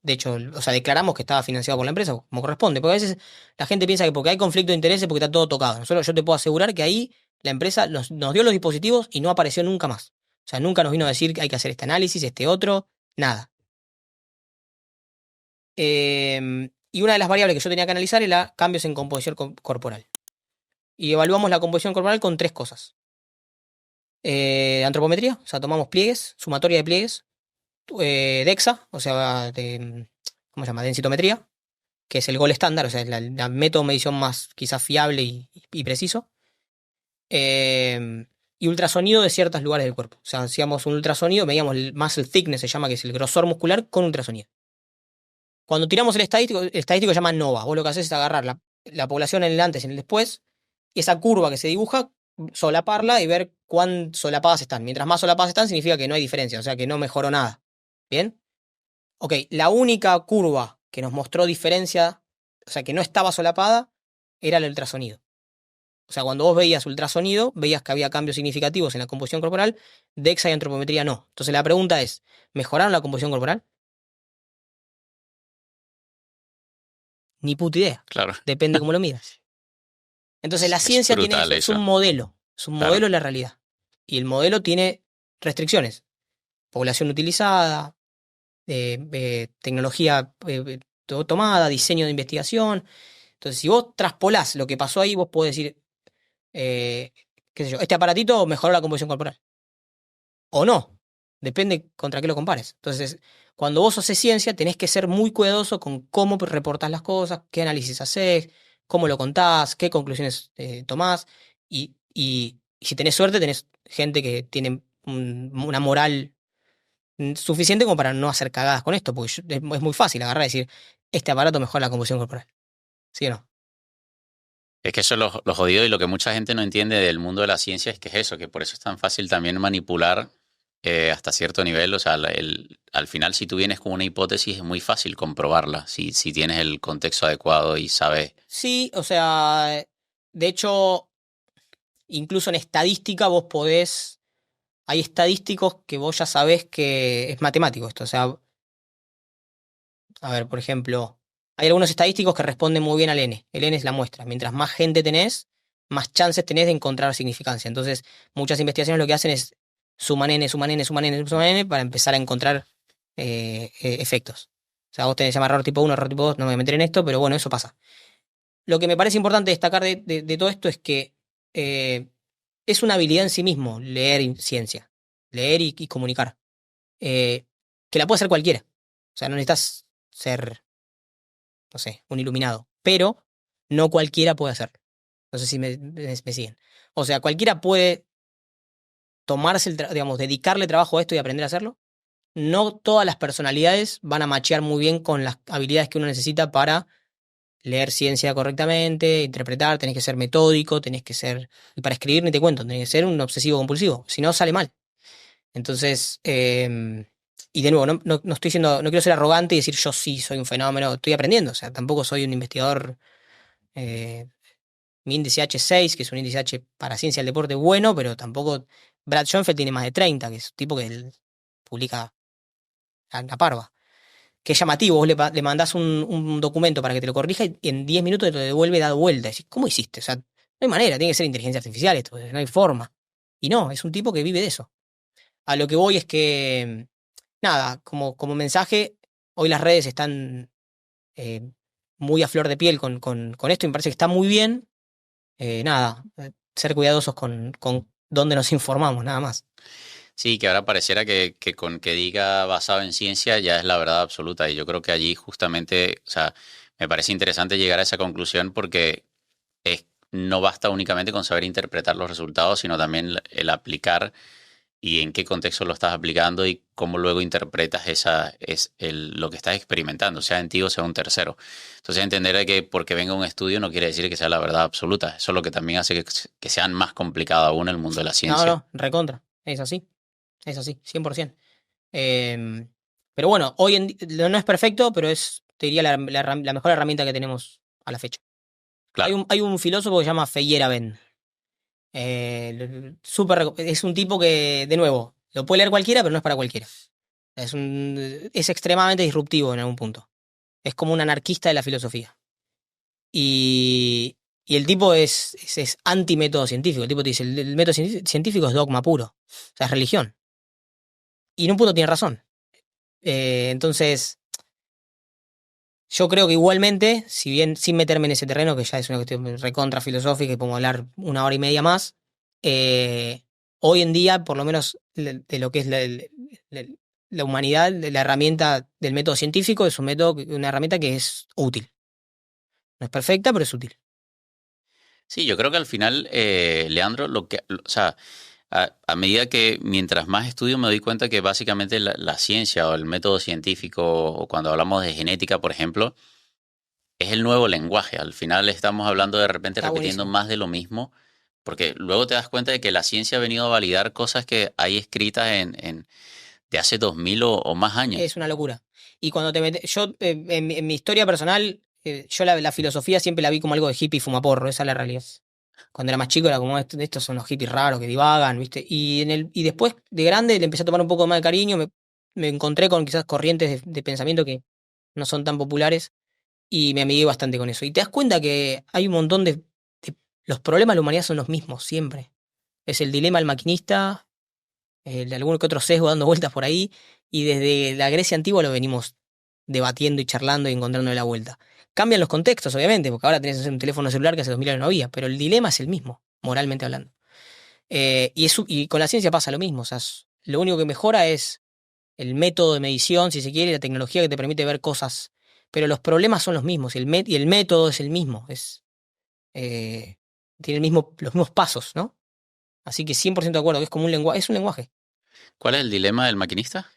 De hecho, o sea, declaramos que estaba financiado por la empresa, como corresponde. Porque a veces la gente piensa que porque hay conflicto de interés es porque está todo tocado. Yo te puedo asegurar que ahí la empresa nos dio los dispositivos y no apareció nunca más. O sea, nunca nos vino a decir que hay que hacer este análisis, este otro, nada. Y una de las variables que yo tenía que analizar era cambios en composición corporal. Y evaluamos la composición corporal con tres cosas. Antropometría, o sea, tomamos pliegues, sumatoria de pliegues, DEXA, o sea, ¿cómo se llama? Densitometría, que es el gol estándar, o sea, es la método de medición más quizás fiable y preciso. Y ultrasonido de ciertos lugares del cuerpo. O sea, hacíamos un ultrasonido, medíamos el muscle thickness, se llama, que es el grosor muscular, con ultrasonido. Cuando tiramos el estadístico se llama NOVA. Vos lo que haces es agarrar la población en el antes y en el después, y esa curva que se dibuja, solaparla y ver cuán solapadas están. Mientras más solapadas están, significa que no hay diferencia, o sea, que no mejoró nada. ¿Bien? Ok, la única curva que nos mostró diferencia, o sea, que no estaba solapada, era el ultrasonido. O sea, cuando vos veías ultrasonido, veías que había cambios significativos en la composición corporal, DEXA y antropometría no. Entonces la pregunta es, ¿mejoraron la composición corporal? Ni puta idea. claro. Depende cómo lo miras. Entonces la Es ciencia tiene brutal eso, es un eso. modelo. Es un Claro. modelo de la realidad. Y el modelo tiene restricciones. Población utilizada, tecnología tomada, diseño de investigación. Entonces, si vos traspolás lo que pasó ahí, vos podés decir, eh, qué sé yo, este aparatito mejoró la composición corporal. O no. Depende contra qué lo compares. Entonces, cuando vos haces ciencia, tenés que ser muy cuidadoso con cómo reportás las cosas, qué análisis haces, cómo lo contás, qué conclusiones tomás. Y si tenés suerte, tenés gente que tiene una moral suficiente como para no hacer cagadas con esto, porque es muy fácil agarrar y decir, este aparato mejora la composición corporal. ¿Sí o no? Es que eso es lo jodido y lo que mucha gente no entiende del mundo de la ciencia es que es eso, que por eso es tan fácil también manipular hasta cierto nivel. O sea, al final si tú vienes con una hipótesis es muy fácil comprobarla, si tienes el contexto adecuado y sabes. Sí, o sea, de hecho, incluso en estadística vos podés, hay estadísticos que vos ya sabés que es matemático esto. O sea, a ver, por ejemplo, hay algunos estadísticos que responden muy bien al N. El N es la muestra. Mientras más gente tenés, más chances tenés de encontrar significancia. Entonces, muchas investigaciones lo que hacen es suman N, suman N, suman N, suman N para empezar a encontrar efectos. O sea, vos tenés que llamar error tipo 1, error tipo 2, no me voy a meter en esto, pero bueno, eso pasa. Lo que me parece importante destacar de todo esto es que es una habilidad en sí mismo leer ciencia, leer y comunicar, eh, que la puede hacer cualquiera. O sea, no necesitas ser, no sé, un iluminado, pero no cualquiera puede hacerlo. No sé si me siguen. O sea, cualquiera puede tomarse, digamos, dedicarle trabajo a esto y aprender a hacerlo. No todas las personalidades van a machear muy bien con las habilidades que uno necesita para leer ciencia correctamente, interpretar, tenés que ser metódico, tenés que ser, y para escribir ni te cuento, tenés que ser un obsesivo compulsivo, si no sale mal. Entonces, y de nuevo, no estoy siendo, no quiero ser arrogante y decir yo sí soy un fenómeno, estoy aprendiendo, o sea, tampoco soy un investigador, eh, mi índice H6, que es un índice H para ciencia del deporte bueno, pero tampoco, Brad Schoenfeld tiene más de 30, que es un tipo que él publica a la parva. Que es llamativo, vos le mandás un documento para que te lo corrija y en 10 minutos te lo devuelve dado vuelta. Decís, ¿cómo hiciste? O sea, no hay manera, tiene que ser inteligencia artificial esto, no hay forma. Y no, es un tipo que vive de eso. A lo que voy es que, nada, como mensaje, hoy las redes están eh, muy a flor de piel con esto y me parece que está muy bien. Nada, ser cuidadosos con dónde nos informamos, nada más. Sí, que ahora pareciera que con que diga basado en ciencia ya es la verdad absoluta. Y yo creo que allí justamente, o sea, me parece interesante llegar a esa conclusión porque es no basta únicamente con saber interpretar los resultados, sino también el aplicar y en qué contexto lo estás aplicando y cómo luego interpretas lo que estás experimentando, sea en ti o sea un tercero. Entonces entender de que porque venga un estudio no quiere decir que sea la verdad absoluta. Eso es lo que también hace que sea más complicado aún el mundo de la No, ciencia. no, recontra. Es así. Es así, 100%. Em, pero bueno, no es perfecto, pero es, te diría, la mejor herramienta que tenemos a la fecha. Hay Claro. un filósofo que se llama Feyerabend. Es un tipo que, de nuevo, lo puede leer cualquiera, pero no es para cualquiera. Es extremadamente disruptivo en algún punto. Es como un anarquista de la filosofía. Y el tipo es anti-método científico. El tipo te dice, el método científico es dogma puro. O sea, es religión. Y en un punto tiene razón. Entonces, yo creo que igualmente, si bien sin meterme en ese terreno, que ya es una cuestión recontra filosófica y podemos hablar 1 hora y media más, eh, hoy en día, por lo menos de lo que es la humanidad, la herramienta del método científico es una herramienta que es útil. No es perfecta, pero es útil. Sí, yo creo que al final, Leandro, o sea, a medida que mientras más estudio me doy cuenta que básicamente la ciencia o el método científico, o cuando hablamos de genética, por ejemplo, es el nuevo lenguaje. Al final estamos hablando de repente Está repitiendo buenísimo. más de lo mismo, porque luego te das cuenta de que la ciencia ha venido a validar cosas que hay escritas de hace 2000 o más Es años. una locura. Y cuando te metes, yo, en mi historia personal, yo la filosofía siempre la vi como algo de hippie fumaporro, esa es la realidad. Cuando era más chico era como, estos son los hippies raros que divagan, ¿viste? Y después, de grande, le empecé a tomar un poco más de cariño, me encontré con quizás corrientes de pensamiento que no son tan populares y me amigué bastante con eso. Y te das cuenta que hay un montón de- los problemas de la humanidad son los mismos, siempre. Es el dilema del maquinista, de algún que otro sesgo dando vueltas por ahí, y desde la Grecia antigua lo venimos debatiendo y charlando y encontrando la vuelta. Cambian los contextos, obviamente, porque ahora tenés un teléfono celular que hace 2000 años no había, pero el dilema es el mismo, moralmente hablando. Y con la ciencia pasa lo mismo, o sea, lo único que mejora es el método de medición, si se quiere, y la tecnología que te permite ver cosas, pero los problemas son los mismos, y el método es el mismo, eh, tiene los mismos pasos, ¿no? Así que 100% de acuerdo, que es como un lenguaje, es un lenguaje. ¿Cuál es el dilema del maquinista?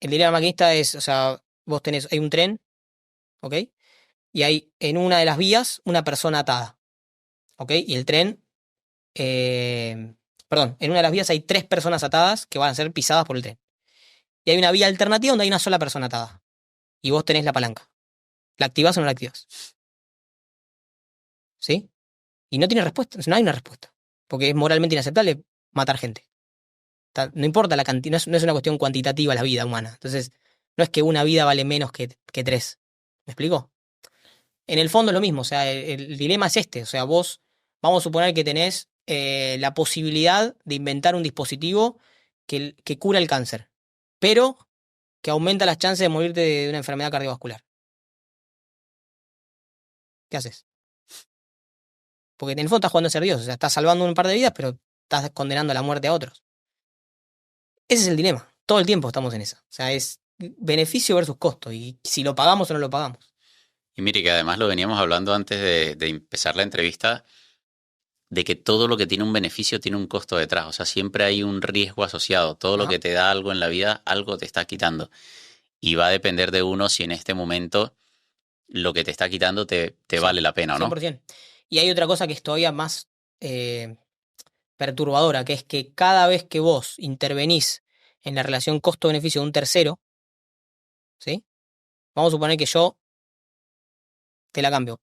El dilema maquinista es, o sea, hay un tren, ¿ok? Y hay en una de las vías una persona atada, ¿ok? Y el tren, perdón, en una de las vías hay 3 personas atadas que van a ser pisadas por el tren. Y hay una vía alternativa donde hay una sola persona atada. Y vos tenés la palanca. ¿La activás o no la activás? ¿Sí? Y no tiene respuesta, no hay una respuesta. Porque es moralmente inaceptable matar gente. No importa la cantidad, no es una cuestión cuantitativa la vida humana. Entonces, no es que una vida vale menos que 3. ¿Me explico? En el fondo es lo mismo, o sea, el dilema es este, o sea, vos, vamos a suponer que tenés la posibilidad de inventar un dispositivo que cura el cáncer, pero que aumenta las chances de morirte de una enfermedad cardiovascular. ¿Qué haces? Porque en el fondo estás jugando a ser Dios, o sea, estás salvando un par de vidas, pero estás condenando a la muerte a otros. Ese es el dilema, todo el tiempo estamos en esa, o sea, es beneficio versus costo, y si lo pagamos o no lo pagamos. Y mire que además lo veníamos hablando antes de empezar la entrevista, de que todo lo que tiene un beneficio tiene un costo detrás. O sea, siempre hay un riesgo asociado. Todo lo que Ajá. te da algo en la vida, algo te está quitando. Y va a depender de uno si en este momento lo que te está quitando te Sí, vale la pena o cien no. por 100%. Y hay otra cosa que es todavía más eh, perturbadora, que es que cada vez que vos intervenís en la relación costo-beneficio de un tercero, ¿sí? Vamos a suponer que yo te la cambio.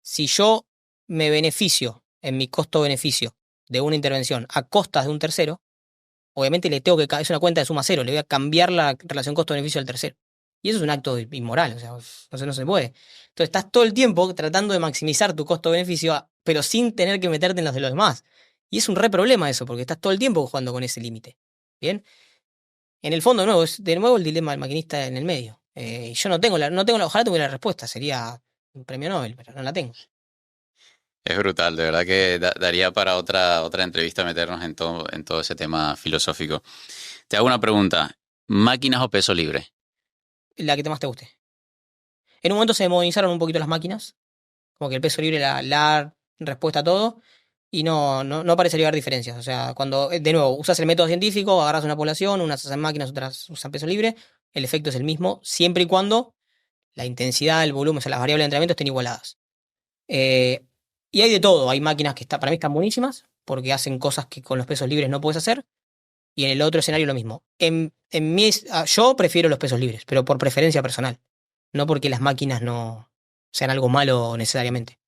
Si yo me beneficio en mi costo-beneficio de una intervención a costas de un tercero, obviamente le tengo es una cuenta de suma cero, le voy a cambiar la relación costo-beneficio al tercero. Y eso es un acto inmoral, o sea, no se puede. Entonces estás todo el tiempo tratando de maximizar tu costo-beneficio, pero sin tener que meterte en los de los demás. Y es un re problema eso, porque estás todo el tiempo jugando con ese límite. ¿Bien? En el fondo, es de nuevo el dilema del maquinista en el medio. Y yo ojalá tuviera la respuesta, sería un premio Nobel, pero no la tengo. Es brutal, de verdad que daría para otra entrevista meternos en todo ese tema filosófico. Te hago una pregunta. ¿Máquinas o peso libre? La que más te guste. En un momento se modernizaron un poquito las máquinas, como que el peso libre respuesta a todo y no parecería haber diferencias. O sea, cuando, de nuevo, usas el método científico, agarras una población, unas usan máquinas, otras usan peso libre, el efecto es el mismo, siempre y cuando la intensidad, el volumen, o sea, las variables de entrenamiento estén igualadas. Eh, y hay de todo, hay máquinas que para mí están buenísimas, porque hacen cosas que con los pesos libres no puedes hacer, y en el otro escenario lo mismo. Yo prefiero los pesos libres, pero por preferencia personal, no porque las máquinas no sean algo malo necesariamente.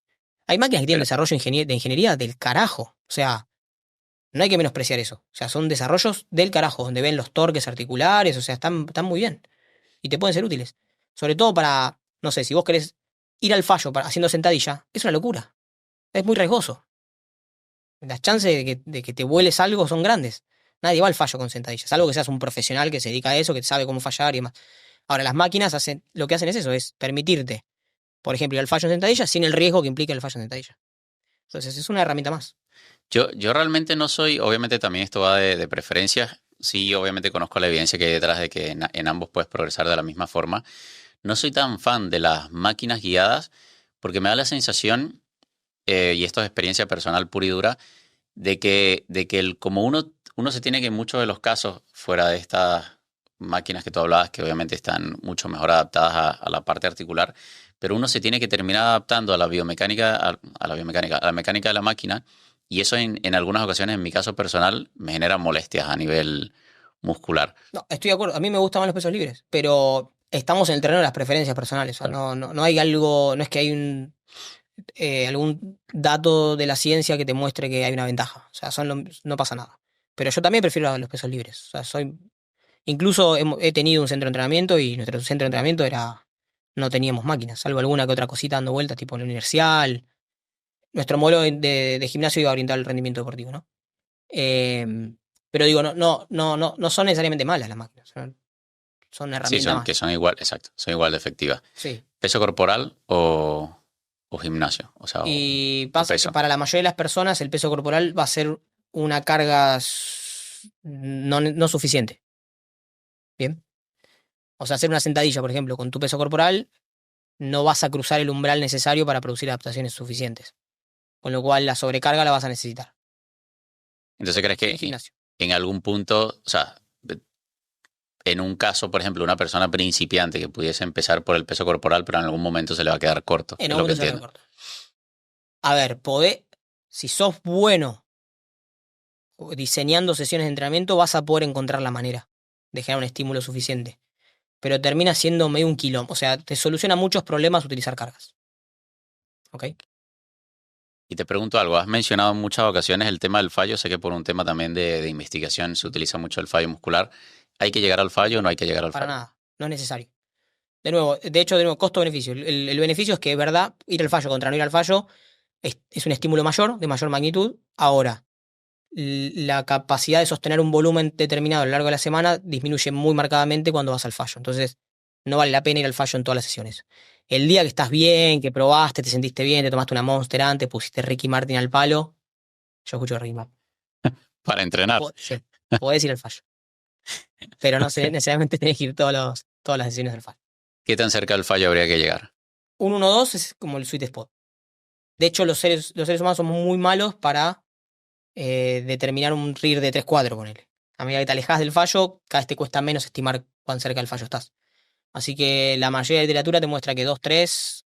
Hay máquinas que tienen Pero, desarrollo de ingeniería del carajo, o sea, no hay que menospreciar eso. O sea, son desarrollos del carajo, donde ven los torques articulares, o sea, están muy bien y te pueden ser útiles. Sobre todo para, no sé, si vos querés ir al fallo haciendo sentadilla, es una locura. Es muy riesgoso. Las chances de que te vueles algo son grandes. Nadie va al fallo con sentadillas, salvo que seas un profesional que se dedica a eso, que sabe cómo fallar y demás. Ahora, las máquinas lo que hacen es eso, es permitirte, por ejemplo, ir al fallo en sentadilla sin el riesgo que implica el fallo en sentadilla. Entonces, es una herramienta más. yo realmente no soy, obviamente también esto va de preferencias. Sí, obviamente conozco la evidencia que hay detrás de que en ambos puedes progresar de la misma forma. No soy tan fan de las máquinas guiadas porque me da la sensación, y esto es experiencia personal pura y dura, de que como uno se tiene que en muchos de los casos, fuera de estas máquinas que tú hablabas, que obviamente están mucho mejor adaptadas a la parte articular, pero uno se tiene que terminar adaptando a la biomecánica, a la mecánica de la máquina, y eso en algunas ocasiones, en mi caso personal, me genera molestias a nivel muscular. No, estoy de acuerdo. A mí me gustan más los pesos libres, pero estamos en el terreno de las preferencias personales. O sea, no hay algo, no es que hay algún dato de la ciencia que te muestre que hay una ventaja. O sea, no pasa nada. Pero yo también prefiero los pesos libres. O sea, incluso he tenido un centro de entrenamiento y nuestro centro de entrenamiento no teníamos máquinas, salvo alguna que otra cosita dando vueltas, tipo en la universal. Nuestro modelo de gimnasio iba orientado al rendimiento deportivo, ¿no? Pero digo, no son necesariamente malas las máquinas. Son una Sí, herramienta que más. son igual, exacto, son igual de efectivas. Sí. ¿Peso corporal o gimnasio? O sea, Y o pasa que peso. para la mayoría de las personas el peso corporal va a ser una carga no suficiente. Bien. O sea, hacer una sentadilla, por ejemplo, con tu peso corporal, no vas a cruzar el umbral necesario para producir adaptaciones suficientes. Con lo cual la sobrecarga la vas a necesitar. Entonces, ¿crees En que gimnasio. en algún punto, o sea, en un caso, por ejemplo, una persona principiante que pudiese empezar por el peso corporal, pero en algún momento se le va a quedar corto, En es algún lo que momento se va a quedar entiendo? corto. A ver, si sos bueno diseñando sesiones de entrenamiento, vas a poder encontrar la manera de generar un estímulo suficiente. Pero termina siendo medio un quilombo. O sea, te soluciona muchos problemas utilizar cargas. ¿Ok? Y te pregunto algo, has mencionado en muchas ocasiones el tema del fallo, sé que por un tema también de investigación se utiliza mucho el fallo muscular. ¿Hay que llegar al fallo o no hay que llegar al Para fallo? nada. No es necesario. De nuevo, costo-beneficio. El beneficio es que, de verdad, ir al fallo contra no ir al fallo es un estímulo mayor, de mayor magnitud. Ahora, la capacidad de sostener un volumen determinado a lo largo de la semana disminuye muy marcadamente cuando vas al fallo. Entonces, no vale la pena ir al fallo en todas las sesiones. El día que estás bien, que probaste, te sentiste bien, te tomaste una Monster antes, pusiste Ricky Martin al palo. Yo escucho Ricky Martin. Para entrenar. Sí, podés ir al fallo. Pero no necesariamente tenés que ir todas las sesiones al fallo. ¿Qué tan cerca del fallo habría que llegar? Un 1-2 es como el sweet spot. De hecho, los seres humanos somos muy malos para determinar un RIR de 3-4, ponele. A medida que te alejas del fallo, cada vez te cuesta menos estimar cuán cerca del fallo estás. Así que la mayoría de la literatura te muestra que 2-3,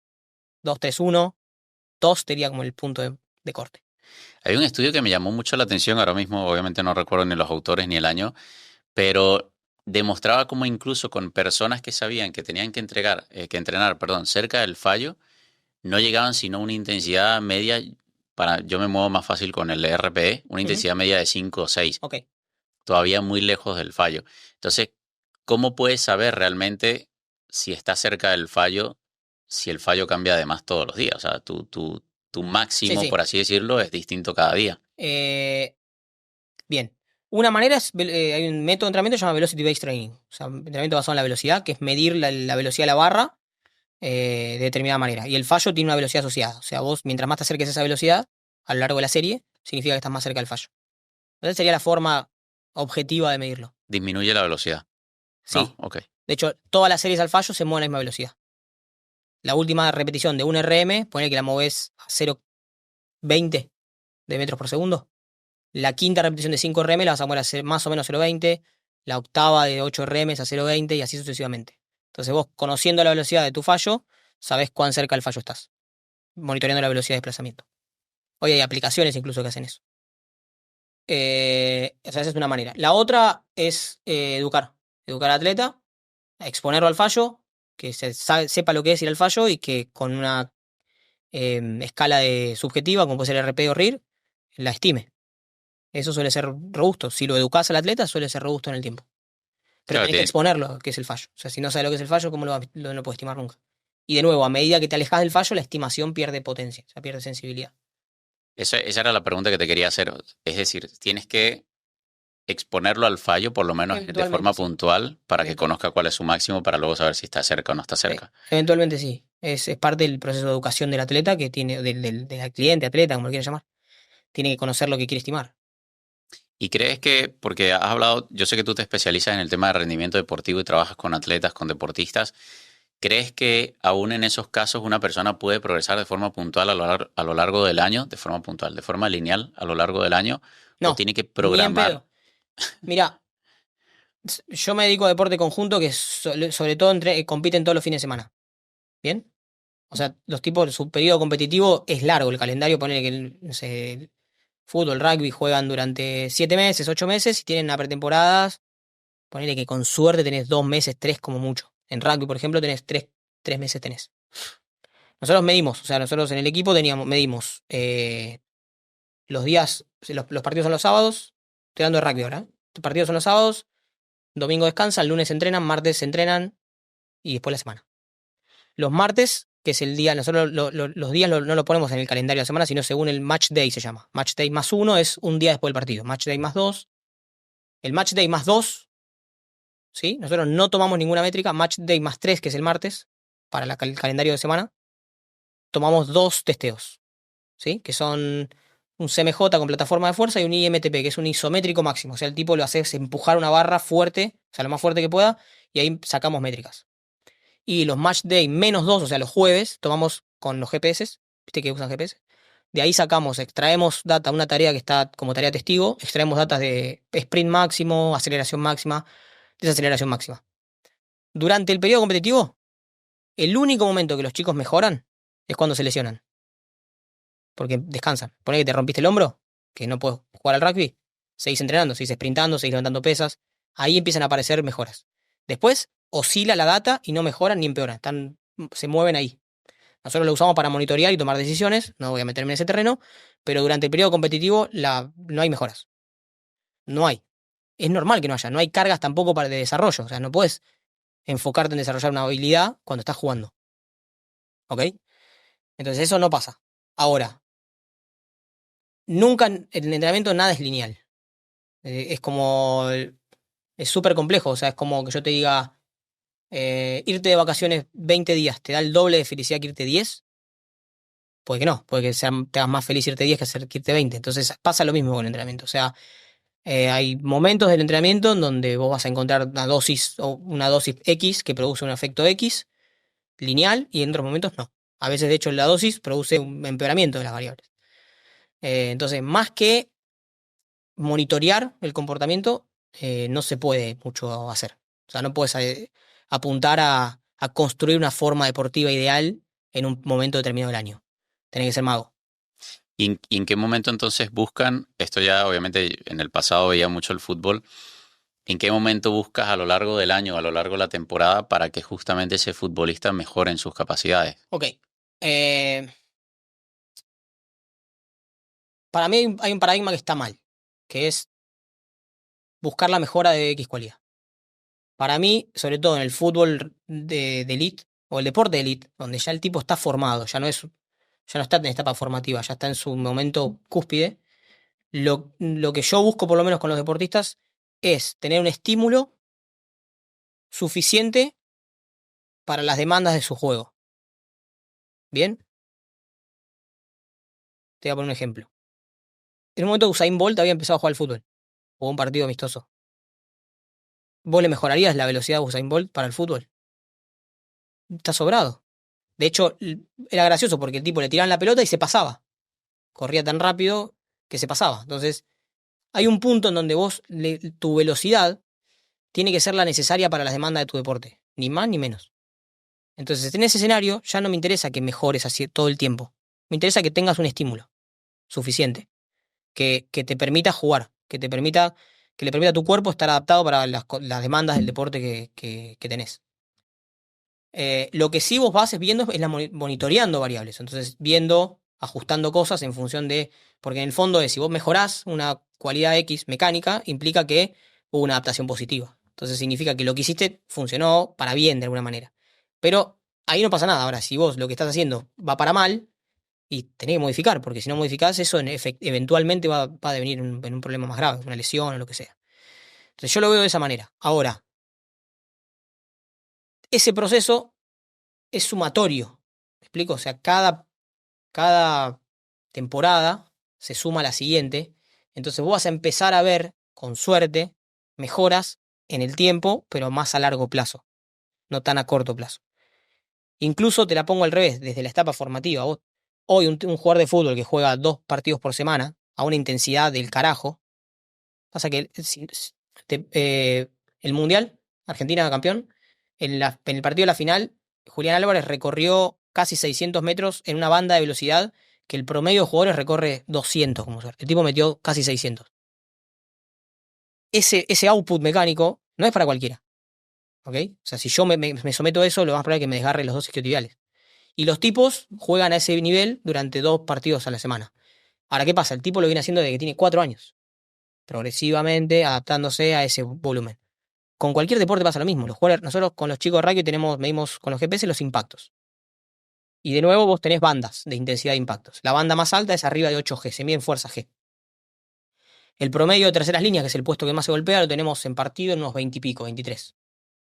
2-3-1, 2 sería como el punto de corte. Hay un estudio que me llamó mucho la atención, ahora mismo obviamente no recuerdo ni los autores ni el año, pero demostraba cómo incluso con personas que sabían que tenían que entrenar, perdón, cerca del fallo, no llegaban sino a una intensidad media, yo me muevo más fácil con el RPE, una Ujú. intensidad media de 5 o 6, Ok. todavía muy lejos del fallo. Entonces, ¿cómo puedes saber realmente si estás cerca del fallo, si el fallo cambia además todos los días? O sea, tu Sí, máximo, sí. por así decirlo, es distinto cada día. Eh, Bien. Una manera hay un método de entrenamiento que se llama Velocity Based Training. O sea, entrenamiento basado en la velocidad, que es medir la velocidad de la barra de determinada manera. Y el fallo tiene una velocidad asociada. O sea, vos, mientras más te acerques a esa velocidad, a lo largo de la serie, significa que estás más cerca del fallo. Entonces sería la forma objetiva de medirlo. Disminuye la velocidad, ¿no? Sí. Ok. De hecho, todas las series al fallo se mueven a la misma velocidad. La última repetición de un RM, pone que la moves a 20 de metros por segundo. La quinta repetición de 5 RM la vas a mover a más o menos 0,20. La octava de 8 RMs a 0,20 y así sucesivamente. Entonces vos, conociendo la velocidad de tu fallo, sabés cuán cerca del fallo estás, monitoreando la velocidad de desplazamiento. Hoy hay aplicaciones incluso que hacen eso. O sea, esa es una manera. La otra es educar. Educar al atleta, exponerlo al fallo, que sepa lo que es ir al fallo y que con una escala de subjetiva, como puede ser RP o RIR, la estime. Eso suele ser robusto. Si lo educás al atleta, suele ser robusto en el tiempo. Pero Claro, tenés que exponerlo, que es el fallo. O sea, si no sabes lo que es el fallo, ¿cómo no lo puedes estimar nunca? Y de nuevo, a medida que te alejas del fallo, la estimación pierde potencia, o sea, pierde sensibilidad. esa era la pregunta que te quería hacer. Es decir, tienes que exponerlo al fallo, por lo menos de Eventualmente forma sí. puntual, para que conozca cuál es su máximo, para luego saber si está cerca o no está cerca. Eventualmente sí. Es parte del proceso de educación del atleta que tiene, del cliente, atleta, como lo quieras llamar. Tiene que conocer lo que quiere estimar. ¿Y crees que, porque has hablado, yo sé que tú te especializas en el tema de rendimiento deportivo y trabajas con atletas, con deportistas, ¿crees que aún en esos casos una persona puede progresar de forma puntual a lo largo del año, de forma puntual, de forma lineal a lo largo del año, o No, tiene que ni en programar? pedo. Mira, yo me dedico a deporte conjunto que sobre todo compiten todos los fines de semana. ¿Bien? O sea, los tipos, su periodo competitivo es largo. El calendario pone que no sé, el fútbol, rugby juegan durante 7 meses, 8 meses y tienen una pretemporadas. Ponele que con suerte tenés 2 meses, 3 como mucho. En rugby, por ejemplo, tenés 3 meses tenés. Nosotros medimos, o sea, nosotros en el equipo medimos los días, los partidos son los sábados. Estoy dando de rugby ahora. Los partidos son los sábados, domingo descansan, lunes entrenan, martes entrenan y después la semana. Los martes, que es el día, nosotros los días no lo ponemos en el calendario de la semana, sino según el match day se llama. Match day más 1 es un día después del partido. Match day más 2. El match day más 2, ¿sí? Nosotros no tomamos ninguna métrica. Match day más 3, que es el martes, para el calendario de semana, tomamos 2 testeos, ¿sí? Que son un CMJ con plataforma de fuerza y un IMTP, que es un isométrico máximo. O sea, el tipo lo hace es empujar una barra fuerte, o sea, lo más fuerte que pueda, y ahí sacamos métricas. Y los match day menos 2, o sea, los jueves, tomamos con los GPS, viste que usan GPS. De ahí extraemos data, una tarea que está como tarea testigo, extraemos datas de sprint máximo, aceleración máxima, desaceleración máxima. Durante el periodo competitivo, el único momento que los chicos mejoran es cuando se lesionan, porque descansan. Ponés que te rompiste el hombro, que no puedes jugar al rugby, seguís entrenando, seguís sprintando, seguís levantando pesas, ahí empiezan a aparecer mejoras. Después oscila la data y no mejoran ni empeoran, se mueven ahí. Nosotros lo usamos para monitorear y tomar decisiones, no voy a meterme en ese terreno, pero durante el periodo competitivo no hay mejoras. No hay. Es normal que no haya, no hay cargas tampoco para de desarrollo, o sea, no puedes enfocarte en desarrollar una habilidad cuando estás jugando. ¿Ok? Entonces eso no pasa. Ahora, nunca en el entrenamiento nada es lineal. Es como, es súper complejo, o sea, es como que yo te diga, irte de vacaciones 20 días, ¿te da el doble de felicidad que irte 10? Puede que no, puede que te hagas más feliz irte 10 que irte 20. Entonces pasa lo mismo con el entrenamiento. O sea, hay momentos del entrenamiento en donde vos vas a encontrar una dosis X que produce un efecto X lineal y en otros momentos no. A veces, de hecho, la dosis produce un empeoramiento de las variables. Entonces, más que monitorear el comportamiento, no se puede mucho hacer. O sea, no puedes apuntar a construir una forma deportiva ideal en un momento determinado del año. Tenés que ser mago. ¿Y en qué momento entonces buscan, esto ya obviamente en el pasado veía mucho el fútbol, en qué momento buscas a lo largo del año, a lo largo de la temporada, para que justamente ese futbolista mejore en sus capacidades? Ok. eh, para mí hay un paradigma que está mal, que es buscar la mejora de X cualidad. Para mí, sobre todo en el fútbol de elite o el deporte de elite, donde ya el tipo está formado, ya no está en etapa formativa, ya está en su momento cúspide, lo que yo busco por lo menos con los deportistas es tener un estímulo suficiente para las demandas de su juego. ¿Bien? Te voy a poner un ejemplo. En un momento Usain Bolt había empezado a jugar al fútbol, jugó un partido amistoso. ¿Vos le mejorarías la velocidad de Usain Bolt para el fútbol? Está sobrado. De hecho, era gracioso porque el tipo le tiraban la pelota y se pasaba. corría tan rápido que se pasaba. Entonces, hay un punto en donde tu velocidad tiene que ser la necesaria para las demandas de tu deporte, ni más ni menos. Entonces, en ese escenario ya no me interesa que mejores así todo el tiempo. Me interesa que tengas un estímulo suficiente, que te permita jugar, que le permita a tu cuerpo estar adaptado para las demandas del deporte que tenés. Lo que sí vos vas es viendo es monitoreando variables. Entonces, viendo, ajustando cosas en función de. Porque en el fondo es, si vos mejorás una cualidad X mecánica, implica que hubo una adaptación positiva. Entonces significa que lo que hiciste funcionó para bien de alguna manera. Pero ahí no pasa nada. Ahora, si vos lo que estás haciendo va para mal, y tenés que modificar, porque si no modificás, eso eventualmente va a devenir en un problema más grave, una lesión o lo que sea. Entonces yo lo veo de esa manera. Ahora, ese proceso es sumatorio. ¿Me explico? O sea, cada temporada se suma a la siguiente. Entonces vos vas a empezar a ver, con suerte, mejoras en el tiempo, pero más a largo plazo, no tan a corto plazo. Incluso te la pongo al revés, desde la etapa formativa. Hoy un jugador de fútbol que juega 2 partidos por semana, a una intensidad del carajo, pasa que el Mundial, Argentina campeón, en el partido de la final, Julián Álvarez recorrió casi 600 metros en una banda de velocidad que el promedio de jugadores recorre 200, como suerte. El tipo metió casi 600. Ese output mecánico no es para cualquiera. ¿Ok? O sea, si yo me someto a eso, lo más probable es que me desgarre los dos isquiotibiales. Y los tipos juegan a ese nivel durante 2 partidos a la semana. Ahora, ¿qué pasa? El tipo lo viene haciendo desde que tiene 4 años, progresivamente adaptándose a ese volumen. Con cualquier deporte pasa lo mismo. Nosotros con los chicos de rugby medimos con los GPS los impactos. Y de nuevo vos tenés bandas de intensidad de impactos. La banda más alta es arriba de 8G, se mide en fuerza G. El promedio de terceras líneas, que es el puesto que más se golpea, lo tenemos en partido en unos 20 y pico, 23.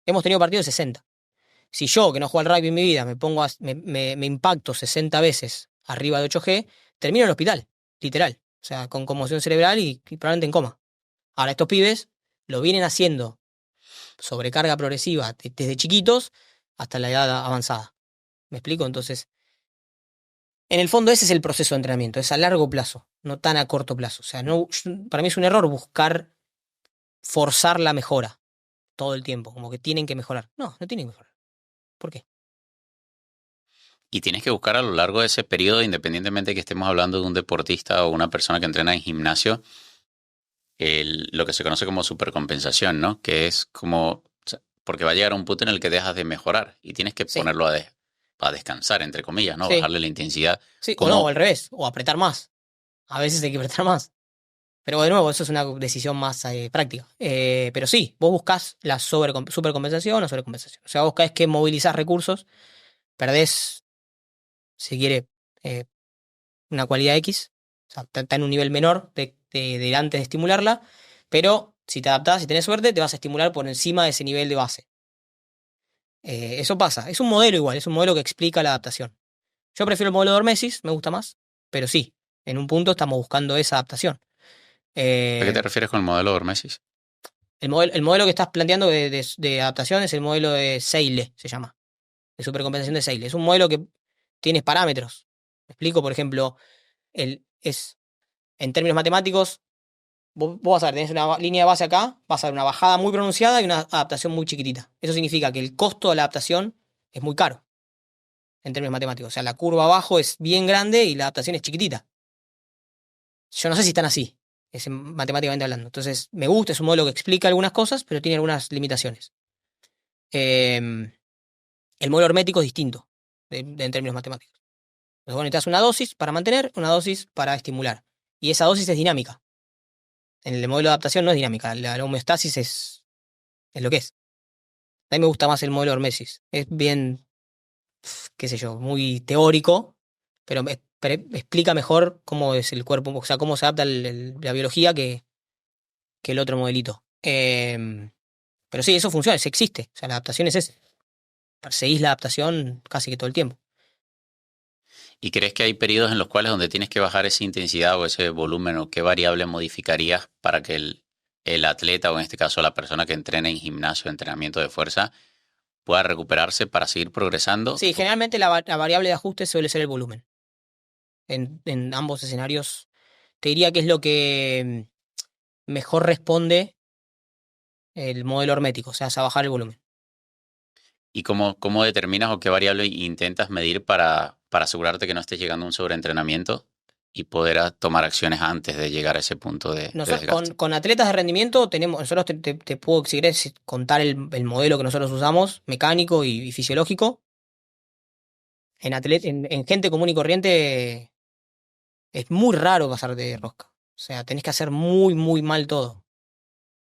Hemos tenido partidos de 60. Si yo, que no juego al rugby en mi vida, me impacto 60 veces arriba de 8G, termino en el hospital, literal. O sea, con conmoción cerebral y probablemente en coma. Ahora, estos pibes lo vienen haciendo sobrecarga progresiva desde chiquitos hasta la edad avanzada. ¿Me explico? Entonces, en el fondo ese es el proceso de entrenamiento, es a largo plazo, no tan a corto plazo. O sea, para mí es un error buscar forzar la mejora todo el tiempo, como que tienen que mejorar. No, no tienen que mejorar. ¿Por qué? Y tienes que buscar a lo largo de ese periodo, independientemente de que estemos hablando de un deportista o una persona que entrena en gimnasio, lo que se conoce como supercompensación, ¿no? Que es como, o sea, porque va a llegar a un punto en el que dejas de mejorar y tienes que Sí, ponerlo a descansar, entre comillas, ¿no? sí, Bajarle la intensidad. sí, o no, o Como, al revés, o apretar más. A veces hay que apretar más. Pero de nuevo, eso es una decisión más práctica. Pero sí, vos buscás la supercompensación o sobrecompensación. O sea, vos cada vez que movilizás recursos, perdés, si quiere, eh, una cualidad X. O sea, está en un nivel menor de antes de estimularla. Pero si te adaptás, si tenés suerte, te vas a estimular por encima de ese nivel de base. Eso pasa. Es un modelo igual, es un modelo que explica la adaptación. Yo prefiero el modelo de Hormesis, me gusta más. Pero sí, en un punto estamos buscando esa adaptación. ¿a qué te Eh, refieres con el modelo de Hormesis? el modelo que estás planteando de adaptación es el modelo de Seyle, se llama, de supercompensación de Seyle. Es un modelo que tiene parámetros. Me explico, por ejemplo, en términos matemáticos, vos vas a ver, tenés una línea de base acá, vas a ver una bajada muy pronunciada y una adaptación muy chiquitita. Eso significa que el costo de la adaptación es muy caro, en términos matemáticos. O sea, la curva abajo es bien grande y la adaptación es chiquitita. Yo no sé si están así, matemáticamente hablando. Entonces, me gusta, es un modelo que explica algunas cosas, pero tiene algunas limitaciones. Em, el modelo hermético es distinto en términos matemáticos. Entonces, bueno, necesitas una dosis para mantener, una dosis para estimular. Y esa dosis es dinámica. En el modelo de adaptación no es dinámica. La homeostasis es lo que es. A mí me gusta más el modelo Hormesis. Es bien, qué sé yo, muy teórico, pero explica mejor cómo es el cuerpo, o sea, cómo se adapta la biología que el otro modelito. Pero sí, eso funciona, eso existe. O sea, la adaptación es ese. Perseguís la adaptación casi que todo el tiempo. ¿Y crees que hay periodos en los cuales donde tienes que bajar esa intensidad o ese volumen o qué variable modificarías para que el atleta o en este caso la persona que entrena en gimnasio, entrenamiento de fuerza, pueda recuperarse para seguir progresando? Sí, generalmente la variable de ajuste suele ser el volumen. En ambos escenarios, te diría que es lo que mejor responde el modelo hermético, o sea, es a bajar el volumen. ¿Y cómo determinas o qué variable intentas medir para asegurarte que no estés llegando a un sobreentrenamiento y poder tomar acciones antes de llegar a ese punto de desgaste? Con atletas de rendimiento tenemos, nosotros te puedo, si querés, contar el modelo que nosotros usamos, mecánico y fisiológico. En gente común y corriente es muy raro pasar de rosca. O sea, tenés que hacer muy, muy mal todo.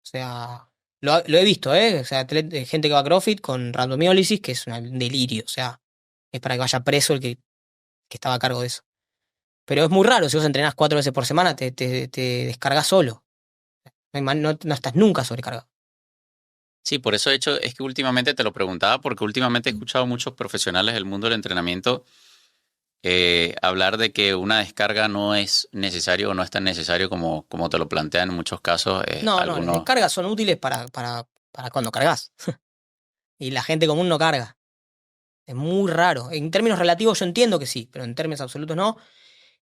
O sea, lo he visto, ¿eh? O sea, gente que va a CrossFit con randomiólisis, que es un delirio. O sea, es para que vaya preso que estaba a cargo de eso. Pero es muy raro, si vos entrenás 4 veces por semana, te descargas solo. No estás nunca sobrecargado. Sí, por eso de hecho es que últimamente te lo preguntaba, porque últimamente he escuchado muchos profesionales del mundo del entrenamiento hablar de que una descarga no es necesario o no es tan necesario como te lo plantean en muchos casos. No, las Algunos, descargas son útiles para cuando cargas. Y la gente común no carga. Es muy raro. En términos relativos yo entiendo que sí, pero en términos absolutos no.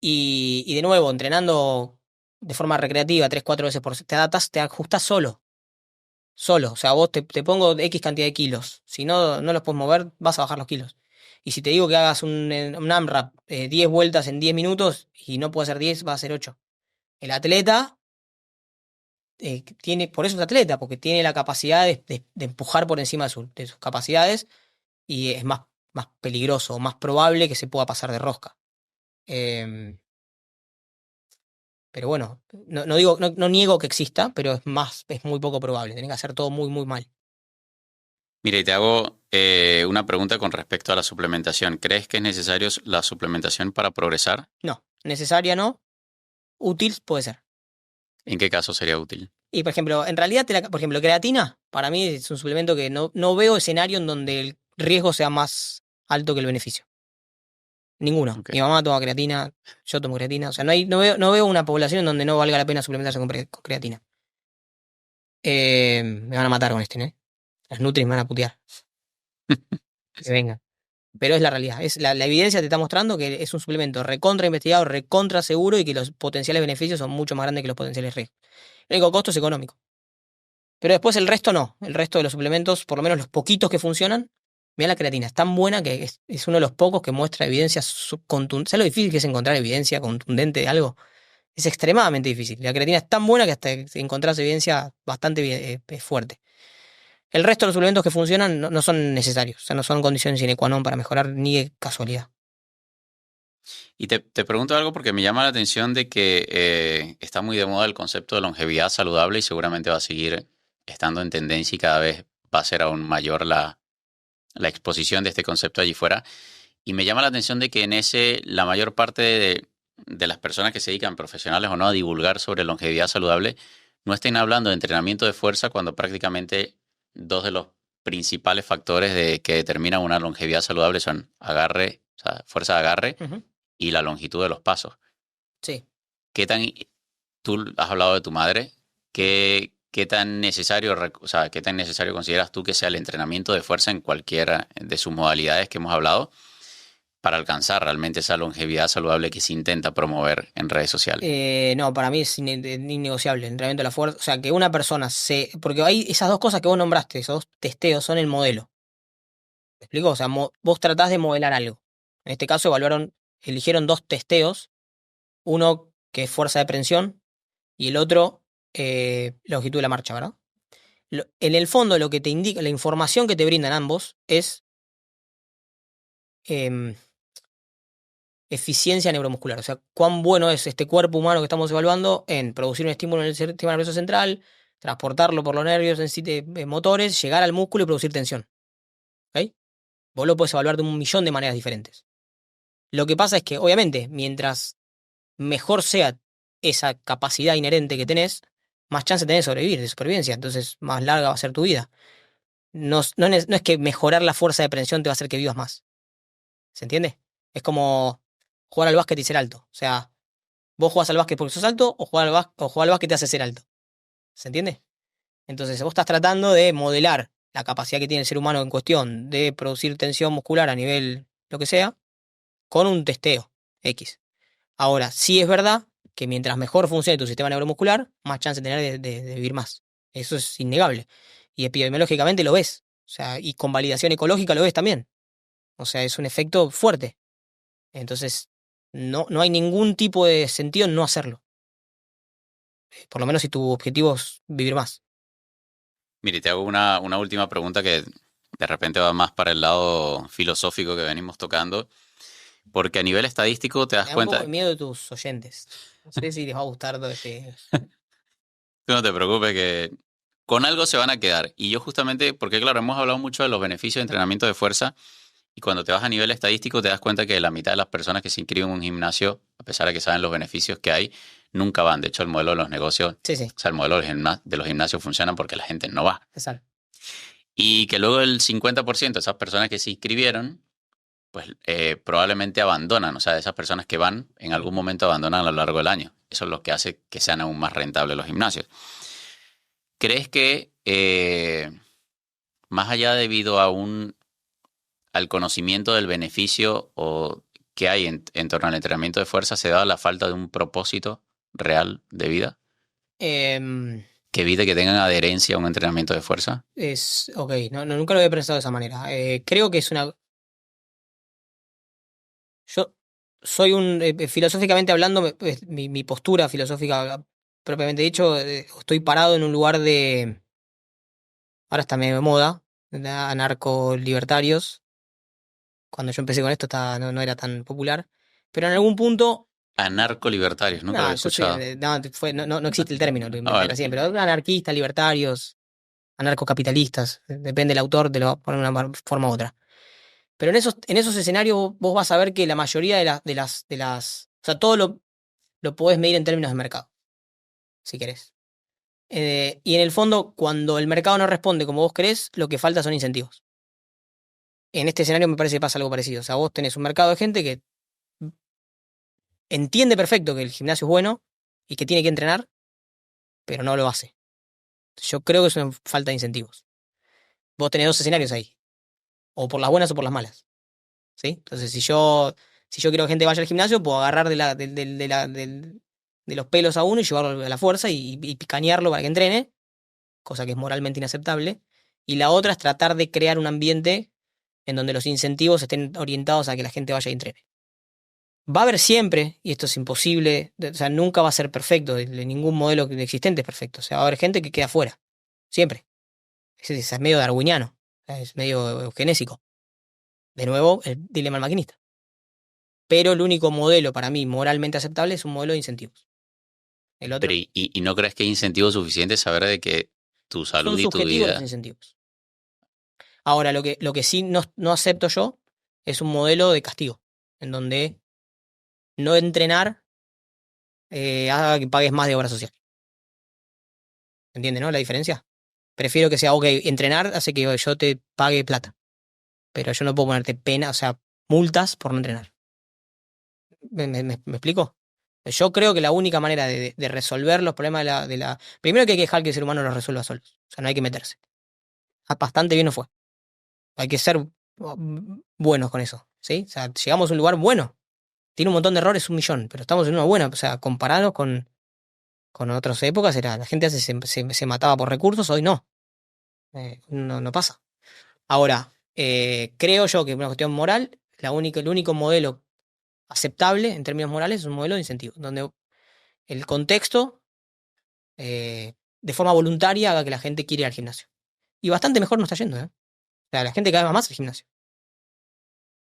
Y de nuevo, entrenando de forma recreativa 3, 4 veces por te adaptas, te ajustas solo. Solo. O sea, vos te pongo X cantidad de kilos. Si no los puedes mover, vas a bajar los kilos. Y si te digo que hagas un AMRAP 10 vueltas en 10 minutos y no puedes hacer 10, va a ser 8. El atleta por eso es atleta, porque tiene la capacidad de empujar por encima de sus capacidades y es más peligroso o más probable que se pueda pasar de rosca. Em, pero bueno, no digo, no niego que exista, pero es muy poco probable. Tenés que hacer todo muy, muy mal. mire, te hago una pregunta con respecto a la suplementación. ¿Crees que es necesario la suplementación para progresar? No, necesaria no, útil puede ser. ¿En qué caso sería útil? Y por ejemplo, en realidad, por ejemplo, creatina, para mí es un suplemento que no veo escenario en donde el riesgo sea más alto que el beneficio. Ninguno. Ok. Mi mamá toma creatina, yo tomo creatina. O sea, no veo una población en donde no valga la pena suplementarse con creatina. Me van a matar con este, ¿eh? Las Nutris me van a putear. Que venga. Pero es la realidad. La evidencia te está mostrando que es un suplemento recontra investigado, recontra seguro y que los potenciales beneficios son mucho más grandes que los potenciales riesgos. El único costo es económico. Pero después el resto no. El resto de los suplementos, por lo menos los poquitos que funcionan, mira la creatina. Es tan buena que es uno de los pocos que muestra evidencia contundente. ¿Sabes lo difícil que es encontrar evidencia contundente de algo? Es extremadamente difícil. La creatina es tan buena que hasta encontrás evidencia bastante fuerte. El resto de los suplementos que funcionan no son necesarios, o sea, no son condiciones sine qua non para mejorar ni de casualidad. Y te pregunto algo porque me llama la atención de que está muy de moda el concepto de longevidad saludable y seguramente va a seguir estando en tendencia y cada vez va a ser aún mayor la exposición de este concepto allí fuera. Y me llama la atención de que en ese la mayor parte de las personas que se dedican, profesionales o no, a divulgar sobre longevidad saludable, no estén hablando de entrenamiento de fuerza cuando prácticamente dos de los principales factores que determinan una longevidad saludable son agarre, o sea, fuerza de agarre Ujú. y la longitud de los pasos. Sí. ¿Qué tan, tú has hablado de tu madre, qué tan necesario, o sea, qué tan necesario consideras tú que sea el entrenamiento de fuerza en cualquiera de sus modalidades que hemos hablado para alcanzar realmente esa longevidad saludable que se intenta promover en redes sociales? No, para mí es innegociable el entrenamiento de la fuerza. O sea, que una persona porque hay esas dos cosas que vos nombraste, esos dos testeos, son el modelo. ¿Me explico? O sea, vos tratás de modelar algo. En este caso eligieron dos testeos, uno que es fuerza de prensión y el otro longitud de la marcha, ¿verdad? En el fondo lo que te indica, la información que te brindan ambos es em, eficiencia neuromuscular. O sea, cuán bueno es este cuerpo humano que estamos evaluando en producir un estímulo en el sistema nervioso central, transportarlo por los nervios motores, llegar al músculo y producir tensión. ¿Ok? Vos lo puedes evaluar de un millón de maneras diferentes. Lo que pasa es que, obviamente, mientras mejor sea esa capacidad inherente que tenés, más chance tenés de sobrevivir, de supervivencia. Entonces, más larga va a ser tu vida. No es que mejorar la fuerza de prensión te va a hacer que vivas más. ¿Se entiende? Es como jugar al básquet y ser alto. O sea, vos jugás al básquet porque sos alto o jugar al básquet te hace ser alto. ¿Se entiende? Entonces, vos estás tratando de modelar la capacidad que tiene el ser humano en cuestión de producir tensión muscular a nivel lo que sea, con un testeo X. Ahora, sí es verdad que mientras mejor funcione tu sistema neuromuscular, más chance tenés de vivir más. Eso es innegable. Y epidemiológicamente lo ves. O sea, y con validación ecológica lo ves también. O sea, es un efecto fuerte. Entonces, no hay ningún tipo de sentido en no hacerlo. Por lo menos si tu objetivo es vivir más. Mire, te hago una última pregunta que de repente va más para el lado filosófico que venimos tocando, porque a nivel estadístico te das Me da un poco cuenta, de miedo de tus oyentes. No sé si les va a gustar todo este. tú no te preocupes que con algo se van a quedar. Y yo justamente, porque claro, hemos hablado mucho de los beneficios de entrenamiento de fuerza y cuando te vas a nivel estadístico te das cuenta que la mitad de las personas que se inscriben en un gimnasio, a pesar de que saben los beneficios que hay, nunca van. De hecho, el modelo de los negocios, Sí, sí, o sea, el modelo de los gimnasios funciona porque la gente no va. exacto. Y que luego el 50% de esas personas que se inscribieron, pues probablemente abandonan. O sea, de esas personas que van, en algún momento abandonan a lo largo del año. Eso es lo que hace que sean aún más rentables los gimnasios. ¿Crees que más allá debido al conocimiento del beneficio o que hay en torno al entrenamiento de fuerza, se da la falta de un propósito real de vida? Em, Que evite que tengan adherencia a un entrenamiento de fuerza. ok, nunca lo había pensado de esa manera. Creo que es una. Yo soy filosóficamente hablando, mi postura filosófica propiamente dicho, estoy parado en un lugar de. Ahora está medio de moda, de anarco-libertarios. Cuando yo empecé con esto no era tan popular. Pero en algún punto. Anarco-libertarios, nunca lo No, había yo soy. escuchado. No existe el término, lo Ah, inventé vale. recién, pero anarquistas, libertarios, anarcocapitalistas, depende del autor, te lo va a poner de una forma u otra. Pero en esos escenarios vos vas a ver que la mayoría de las. O sea, todo lo podés medir en términos de mercado, si querés. Y en el fondo, cuando el mercado no responde como vos querés, lo que falta son incentivos. En este escenario me parece que pasa algo parecido. O sea, vos tenés un mercado de gente que entiende perfecto que el gimnasio es bueno y que tiene que entrenar, pero no lo hace. Yo creo que es una falta de incentivos. Vos tenés dos escenarios ahí, o por las buenas o por las malas. ¿Sí? Entonces, si yo quiero que gente vaya al gimnasio, puedo agarrar de los pelos a uno y llevarlo a la fuerza y picanearlo para que entrene, cosa que es moralmente inaceptable. Y la otra es tratar de crear un ambiente en donde los incentivos estén orientados a que la gente vaya y entrene. Va a haber siempre, y esto es imposible, o sea, nunca va a ser perfecto, ningún modelo existente es perfecto. O sea, va a haber gente que queda fuera, siempre. Es medio darwiniano, o sea, es medio eugenésico. De nuevo, el dilema del maquinista. Pero el único modelo para mí moralmente aceptable es un modelo de incentivos. El Pero, otro ¿y no crees que hay incentivos suficientes saber de que tu son salud y tu subjetivos los vida... incentivos. Ahora, lo que sí no acepto yo es un modelo de castigo, en donde no entrenar haga que pagues más de obra social. ¿Entiendes, no? La diferencia. Prefiero que sea, ok, entrenar hace que yo te pague plata, pero yo no puedo ponerte pena, o sea, multas por no entrenar. ¿Me explico? Yo creo que la única manera de resolver los problemas Primero que hay que dejar que el ser humano los resuelva solos. O sea, no hay que meterse. Bastante bien no fue. Hay que ser buenos con eso. ¿Sí? O sea, llegamos a un lugar bueno. Tiene un montón de errores, 1 millón, pero estamos en una buena. O sea, comparado con otras épocas, la gente antes se mataba por recursos, hoy no. No pasa. Ahora, creo yo que es una cuestión moral, el único modelo aceptable en términos morales es un modelo de incentivo, donde el contexto de forma voluntaria haga que la gente quiera ir al gimnasio. Y bastante mejor nos está yendo, ¿eh? O sea, la gente cada vez va más al gimnasio.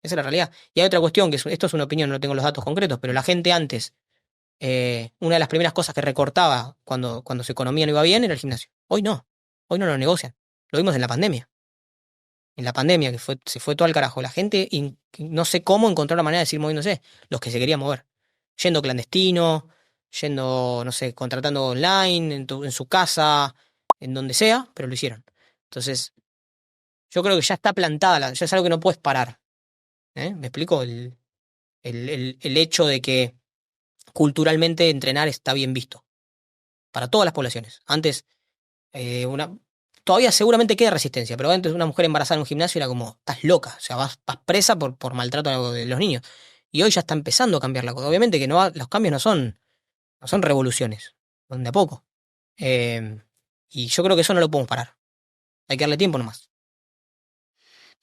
Esa es la realidad. Y hay otra cuestión, esto es una opinión, no tengo los datos concretos, pero la gente antes, una de las primeras cosas que recortaba cuando su economía no iba bien era el gimnasio. Hoy no. Hoy no lo negocian. Lo vimos en la pandemia. En la pandemia, se fue todo al carajo. La gente, no sé cómo encontró la manera de seguir moviéndose. Los que se querían mover. Yendo clandestino, yendo, no sé, contratando online, en su casa, en donde sea, pero lo hicieron. Entonces, yo creo que ya está plantada, ya es algo que no puedes parar. ¿Me explico? El hecho de que culturalmente entrenar está bien visto. Para todas las poblaciones. Antes, una. Todavía seguramente queda resistencia, pero antes una mujer embarazada en un gimnasio era como, estás loca, o sea, vas presa por maltrato de los niños. Y hoy ya está empezando a cambiar la cosa. Obviamente que los cambios no son revoluciones, son de a poco. Eh, y yo creo que eso no lo podemos parar. Hay que darle tiempo nomás.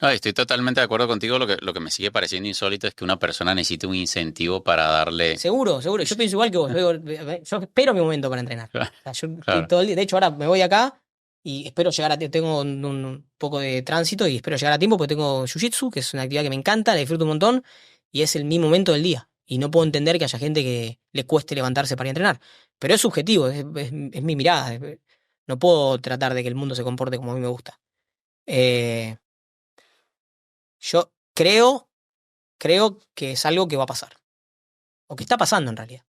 No, estoy totalmente de acuerdo contigo. Lo que me sigue pareciendo insólito es que una persona necesite un incentivo para darle. Seguro, seguro. Yo pienso igual que vos. Yo espero mi momento para entrenar. O sea, yo estoy Claro. todo el día. De hecho, ahora me voy acá y espero llegar a tiempo. Tengo un poco de tránsito y espero llegar a tiempo porque tengo jiu-jitsu, que es una actividad que me encanta, la disfruto un montón y es mi momento del día. Y no puedo entender que haya gente que le cueste levantarse para ir a entrenar. Pero es subjetivo, es mi mirada. No puedo tratar de que el mundo se comporte como a mí me gusta. Eh, yo creo que es algo que va a pasar. O que está pasando en realidad.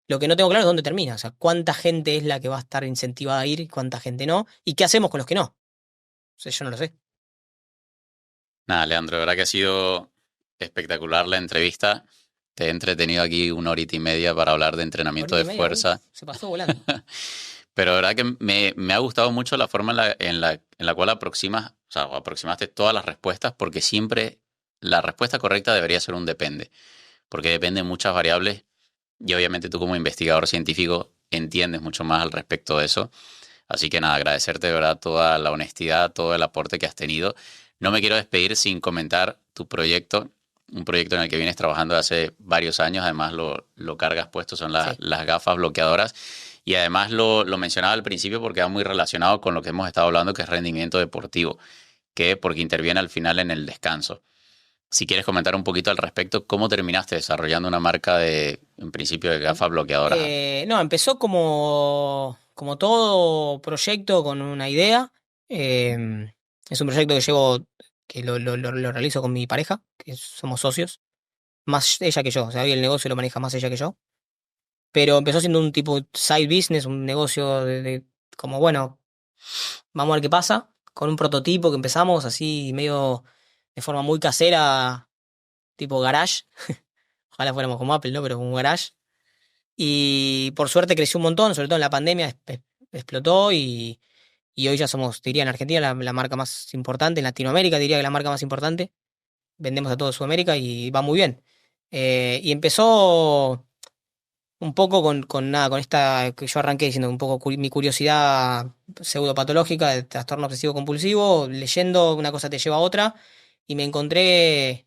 Lo que no tengo claro es dónde termina. O sea, cuánta gente es la que va a estar incentivada a ir y cuánta gente no. Y qué hacemos con los que no. O sea, yo no lo sé. Nada, Leandro, de verdad que ha sido espectacular la entrevista. Te he entretenido aquí 1 horita y media para hablar de entrenamiento Ahorita y de media, uf, fuerza. se pasó volando. Pero de verdad que me ha gustado mucho la forma en la cual aproximas, o sea, aproximaste todas las respuestas, porque siempre la respuesta correcta debería ser un depende, porque depende de muchas variables y obviamente tú como investigador científico entiendes mucho más al respecto de eso. Así que nada, agradecerte de verdad toda la honestidad, todo el aporte que has tenido. No me quiero despedir sin comentar tu proyecto, un proyecto en el que vienes trabajando hace varios años, además lo cargas puesto, son Sí. las gafas bloqueadoras. Y además lo mencionaba al principio porque va muy relacionado con lo que hemos estado hablando, que es rendimiento deportivo, que porque interviene al final en el descanso. Si quieres comentar un poquito al respecto, ¿cómo terminaste desarrollando una marca en principio, de gafas bloqueadoras? No, empezó como todo proyecto con una idea. Es un proyecto que lo realizo con mi pareja, que somos socios. Más ella que yo. O sea, hoy el negocio lo maneja más ella que yo. Pero empezó siendo un tipo side business, un negocio como, bueno, vamos a ver qué pasa, con un prototipo que empezamos así medio de forma muy casera, tipo garage. Ojalá fuéramos como Apple, ¿no? Pero un garage. Y por suerte creció un montón, sobre todo en la pandemia explotó y hoy ya somos, diría en Argentina, la marca más importante, en Latinoamérica diría que la marca más importante. Vendemos a toda Sudamérica y va muy bien. Y empezó un poco con esta que yo arranqué diciendo, un poco mi curiosidad pseudopatológica de trastorno obsesivo compulsivo, leyendo una cosa te lleva a otra, y me encontré,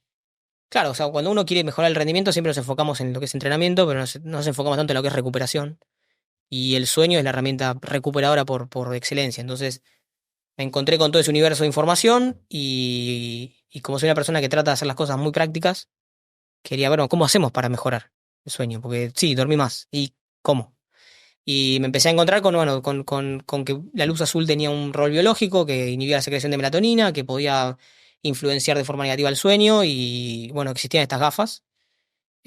claro, o sea, cuando uno quiere mejorar el rendimiento siempre nos enfocamos en lo que es entrenamiento, pero no nos enfocamos tanto en lo que es recuperación, y el sueño es la herramienta recuperadora por excelencia. Entonces me encontré con todo ese universo de información y como soy una persona que trata de hacer las cosas muy prácticas, quería ver, bueno, ¿cómo hacemos para mejorar el sueño? Porque sí, dormí más. ¿Y cómo? Y me empecé a encontrar bueno, con que la luz azul tenía un rol biológico que inhibía la secreción de melatonina, que podía influenciar de forma negativa el sueño y bueno, existían estas gafas.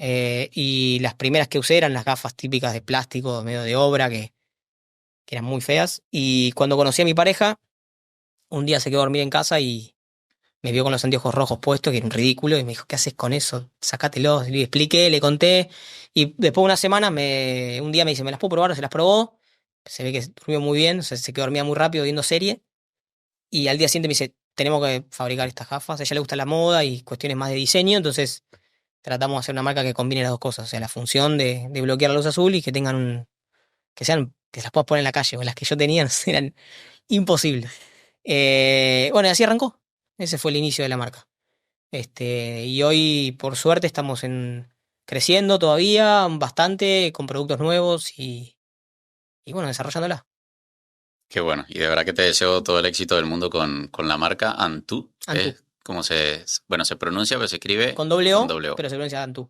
Y las primeras que usé eran las gafas típicas de plástico, medio de obra, que eran muy feas. Y cuando conocí a mi pareja, un día se quedó a dormir en casa y me vio con los anteojos rojos puestos, que era un ridículo, y me dijo, ¿qué haces con eso? Sácatelos. Le expliqué, le conté, y después de una semana, un día me dice, ¿me las puedo probar? Se las probó, se ve que durmió muy bien, o sea, se quedó dormida muy rápido viendo serie, y al día siguiente me dice, tenemos que fabricar estas gafas, a ella le gusta la moda y cuestiones más de diseño, entonces tratamos de hacer una marca que combine las dos cosas, o sea, la función de bloquear la luz azul y que tengan que se las puedas poner en la calle, o las que yo tenía, no sé, eran imposibles. Bueno, y así arrancó. Ese fue el inicio de la marca. Y hoy, por suerte, estamos creciendo todavía bastante con productos nuevos y bueno, desarrollándola. Qué bueno, y de verdad que te deseo todo el éxito del mundo con la marca Antu. Antú. Es como bueno, se pronuncia, pero se escribe Con doble con O, doble O. pero se pronuncia Antú.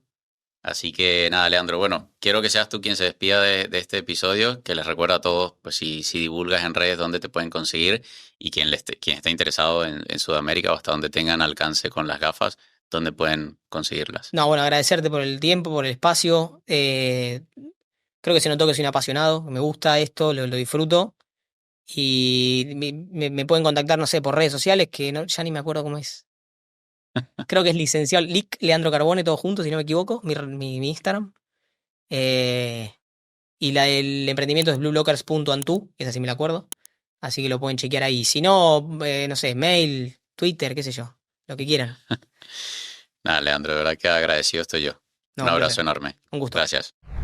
Así que nada, Leandro, bueno, quiero que seas tú quien se despida de este episodio, que les recuerda a todos, pues si divulgas en redes dónde te pueden conseguir y quien esté interesado en Sudamérica o hasta donde tengan alcance con las gafas, dónde pueden conseguirlas. No, bueno, agradecerte por el tiempo, por el espacio. Creo que se notó que soy un apasionado, que me gusta esto, lo disfruto. Y me pueden contactar, no sé, por redes sociales, que ya ni me acuerdo cómo es. Creo que es licenciado Leandro Carbone, todos juntos, si no me equivoco, mi Instagram. Eh, y el emprendimiento es blueblockers.antu, esa sí me la acuerdo. Así que lo pueden chequear ahí. Si no, no sé, mail, Twitter, qué sé yo, lo que quieran. Nada, Leandro, de verdad que agradecido estoy yo. No, Un un abrazo placer. enorme. Un gusto. Gracias.